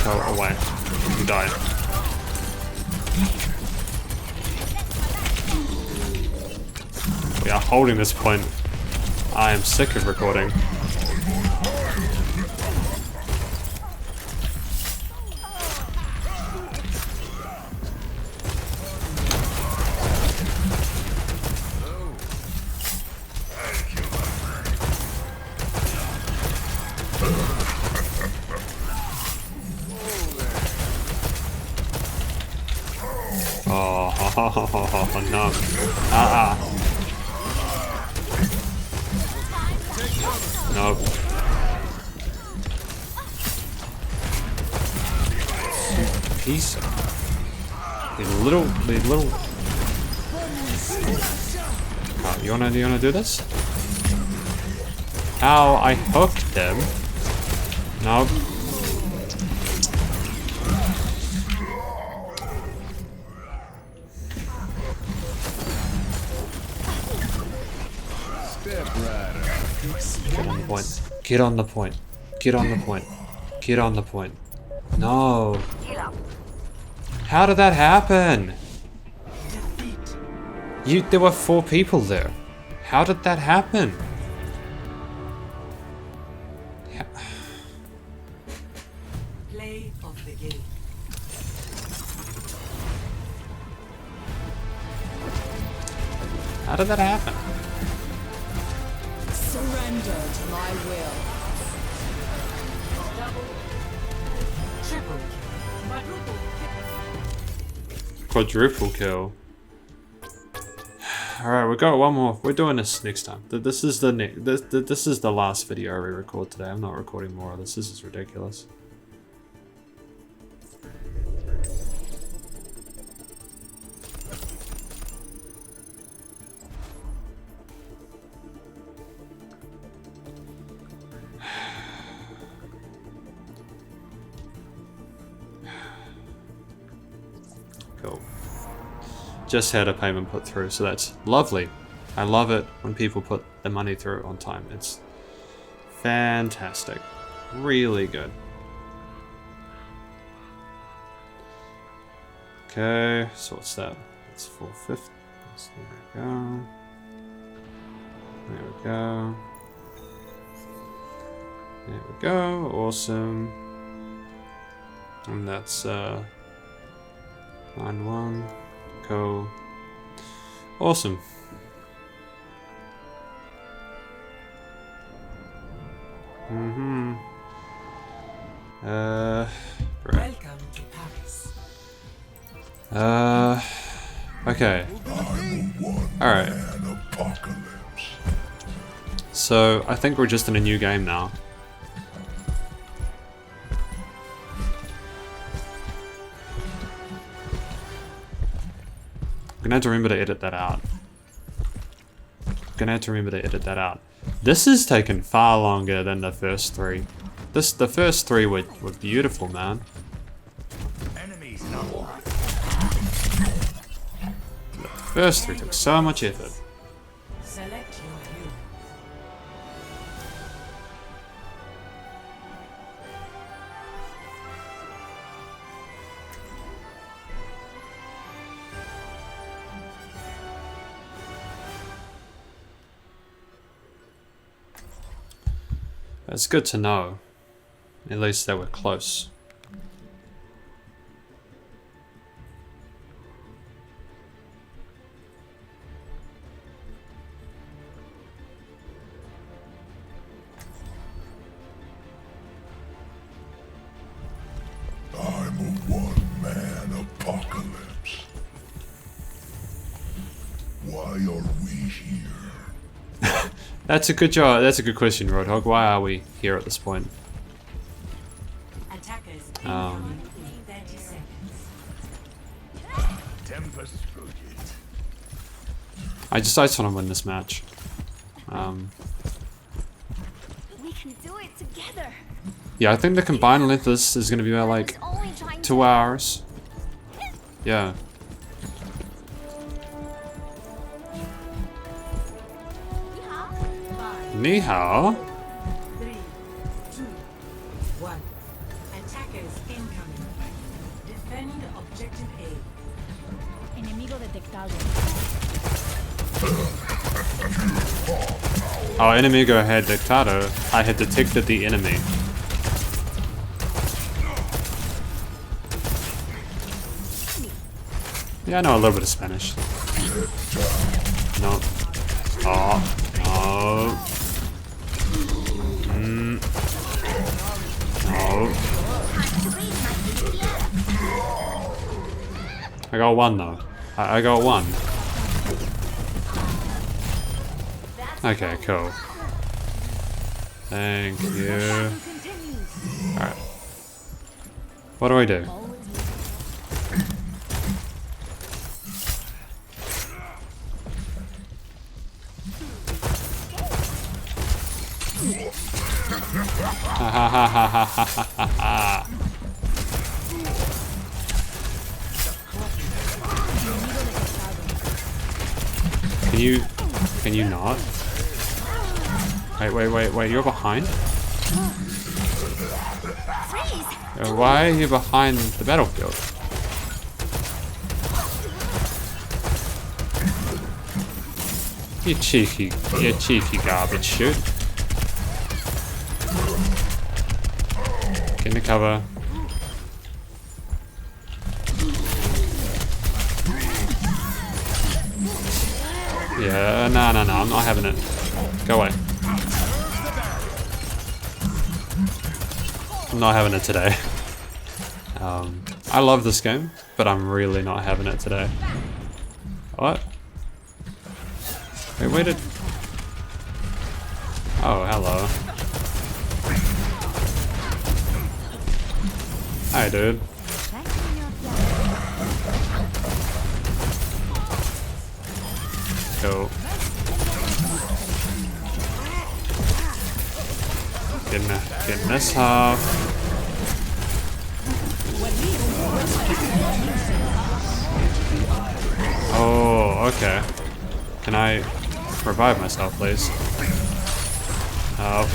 Go away. You died. We are holding this point. I am sick of recording. Oh, no. Nope. Piece of... The little... Oh, you wanna do this? Ow, I hooked him. Nope. Get on the point. Get on the point. Get on the point. Get on the point. No. How did that happen? There were 4 people there. How did that happen? Play of the game. How did that happen? Surrender to my will. Triple kill. Quadruple kill. Alright, we got one more. We're doing this next time. This is the last video I re-record today. I'm not recording more of this. This is ridiculous. Cool. Just had a payment put through, so that's lovely. I love it when people put the money through on time. It's fantastic. Really good. Okay, so what's that? It's 450. There we go. There we go. There we go. Awesome. And that's 9-1. Cool. Awesome. Right. Welcome to Paris. Okay. Alright. An apocalypse. So, I think we're just in a new game now. I'm gonna have to remember to edit that out. This has taken far longer than the first 3. The first 3 were beautiful, man. Enemies number. The first 3 took so much effort. Select your hero. It's good to know. At least that we're close. I'm a one-man apocalypse. Why are we here? That's a good job. That's a good question, Roadhog. Why are we here at this point? Attackers Um, incoming in 30 seconds. Tempest Frigid. I just want to win this match. We can do it together. Yeah, I think the combined length of this is going to be about like Only trying 2 hours. Yeah. Ni hao. 3, 2, 1. Attackers incoming. Defend objective A. Enemigo detectado. Oh, enemigo had detectado. I had detected the enemy. Yeah, I know a little bit of Spanish. No. Oh. No. No. I got 1 though. I got 1. Okay, cool. Thank you. Alright. What do I do? Ha ha ha ha ha ha ha ha. Can you not? Wait, you're behind? Why are you behind the battlefield? You cheeky garbage chute. Get in the cover. Yeah, no, I'm not having it. Go away. I'm not having it today. I love this game, but I'm really not having it today. What? Wait, where did... Oh, hello. Hi, dude. Go. Getting this half. Oh, okay. Can I revive myself, please? Oh.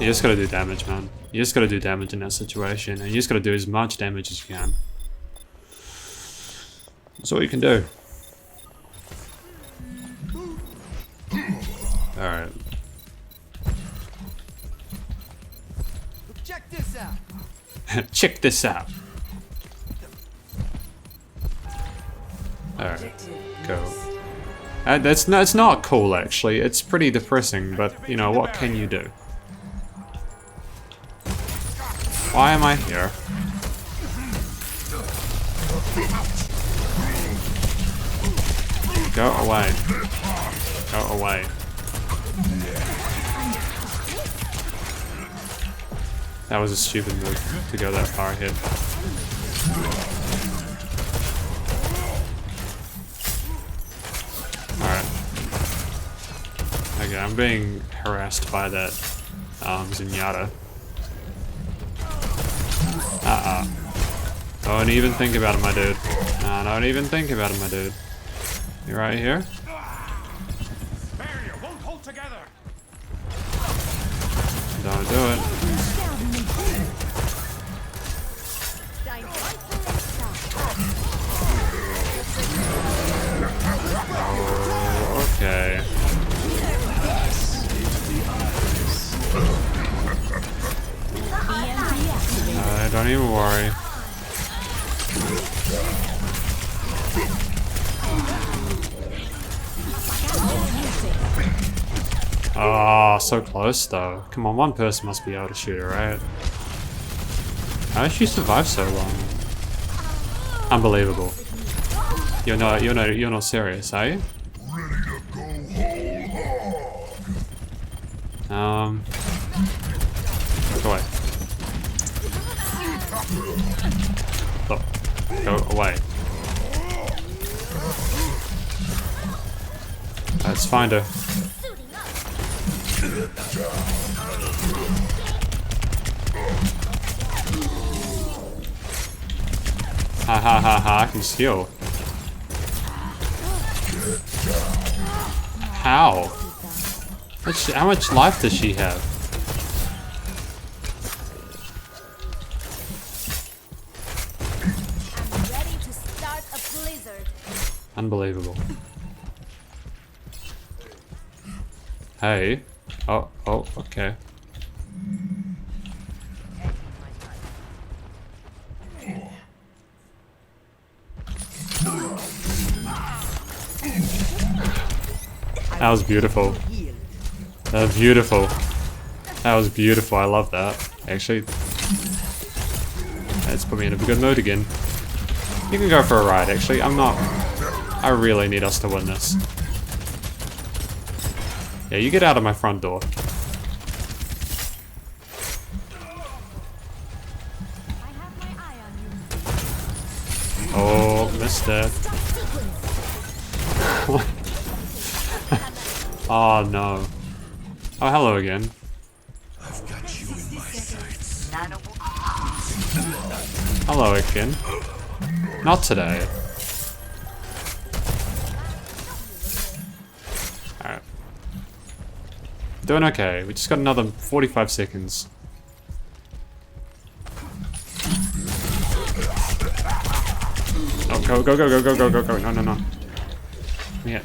You just gotta do damage, man. You just gotta do damage in that situation, and you just gotta do as much damage as you can. That's all you can do. Alright. Check this out. Check this out. Alright, go. It's not cool, actually. It's pretty depressing, but, you know, what can you do? Why am I here? Go away. Go away. That was a stupid move to go that far ahead. Alright. Okay, I'm being harassed by that Zenyatta. Don't even think about it, my dude. Nah, don't even think about it, my dude. You right here? Barrier won't hold together. Don't do it. Oh, okay. Don't even worry. Oh, so close though. Come on, one person must be able to shoot her, right? How did she survive so long? Unbelievable. You're not serious, are you? Ready to go whole hog. Go away. Oh, go away. Let's find her. Ha ha ha ha, I can heal. How? How much life does she have? Ready to start a blizzard. Unbelievable. Hey. Oh, okay. That was beautiful. That was beautiful. That was beautiful. I love that. Actually, that's put me in a good mood again. You can go for a ride, actually. I really need us to win this. Yeah, you get out of my front door. I have my eye on you. Oh, missed it. Oh no. Oh, hello again. I've got you in my sights. Hello again. Not today. Alright. Doing okay. We just got another 45 seconds. Oh, go. No. Yeah.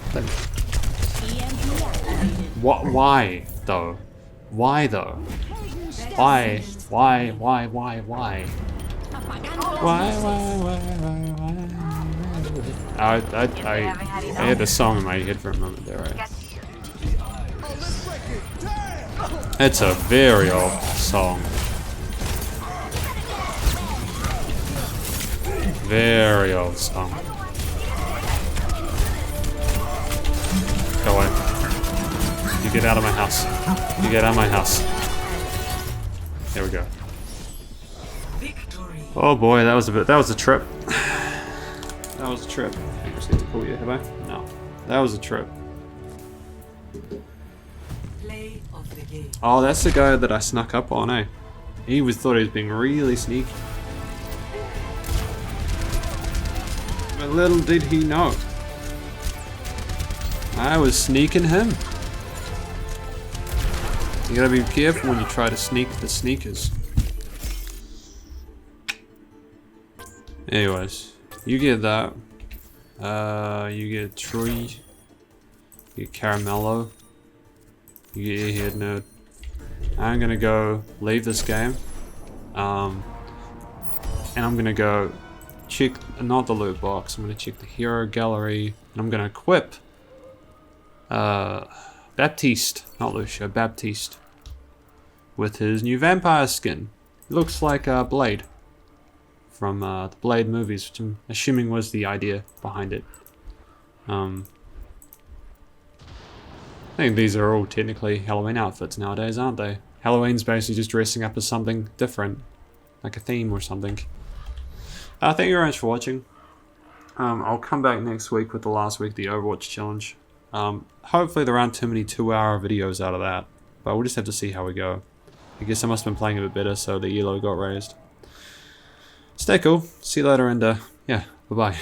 What? Why, though? Why, though? Why? Why? I had the song in my head for a moment there, right? It's a very old song. Very old song. Go away. You get out of my house. You get out of my house. There we go. Victory. Oh boy, that was a trip. That was a trip. I think I just need to call you, have I? No. That was a trip. Play of the game. Oh, that's the guy that I snuck up on, eh? He thought he was being really sneaky. But little did he know. I was sneaking him. You gotta be careful when you try to sneak the sneakers. Anyways, you get that. You get tree. You get caramello. You get airhead nerd. I'm gonna go leave this game. And I'm gonna go check, not the loot box, I'm gonna check the hero gallery, and I'm gonna equip Baptiste, not Lucia, Baptiste, with his new vampire skin. It looks like Blade from the Blade movies, which I'm assuming was the idea behind it. I think these are all technically Halloween outfits nowadays, aren't they? Halloween's basically just dressing up as something different, like a theme or something. Thank you very much for watching. I'll come back next week with the last week, the Overwatch challenge. Hopefully there aren't too many 2-hour videos out of that, but we'll just have to see how we go. I guess I must have been playing a bit better, so the elo got raised. Stay cool. See you later, and yeah, bye-bye.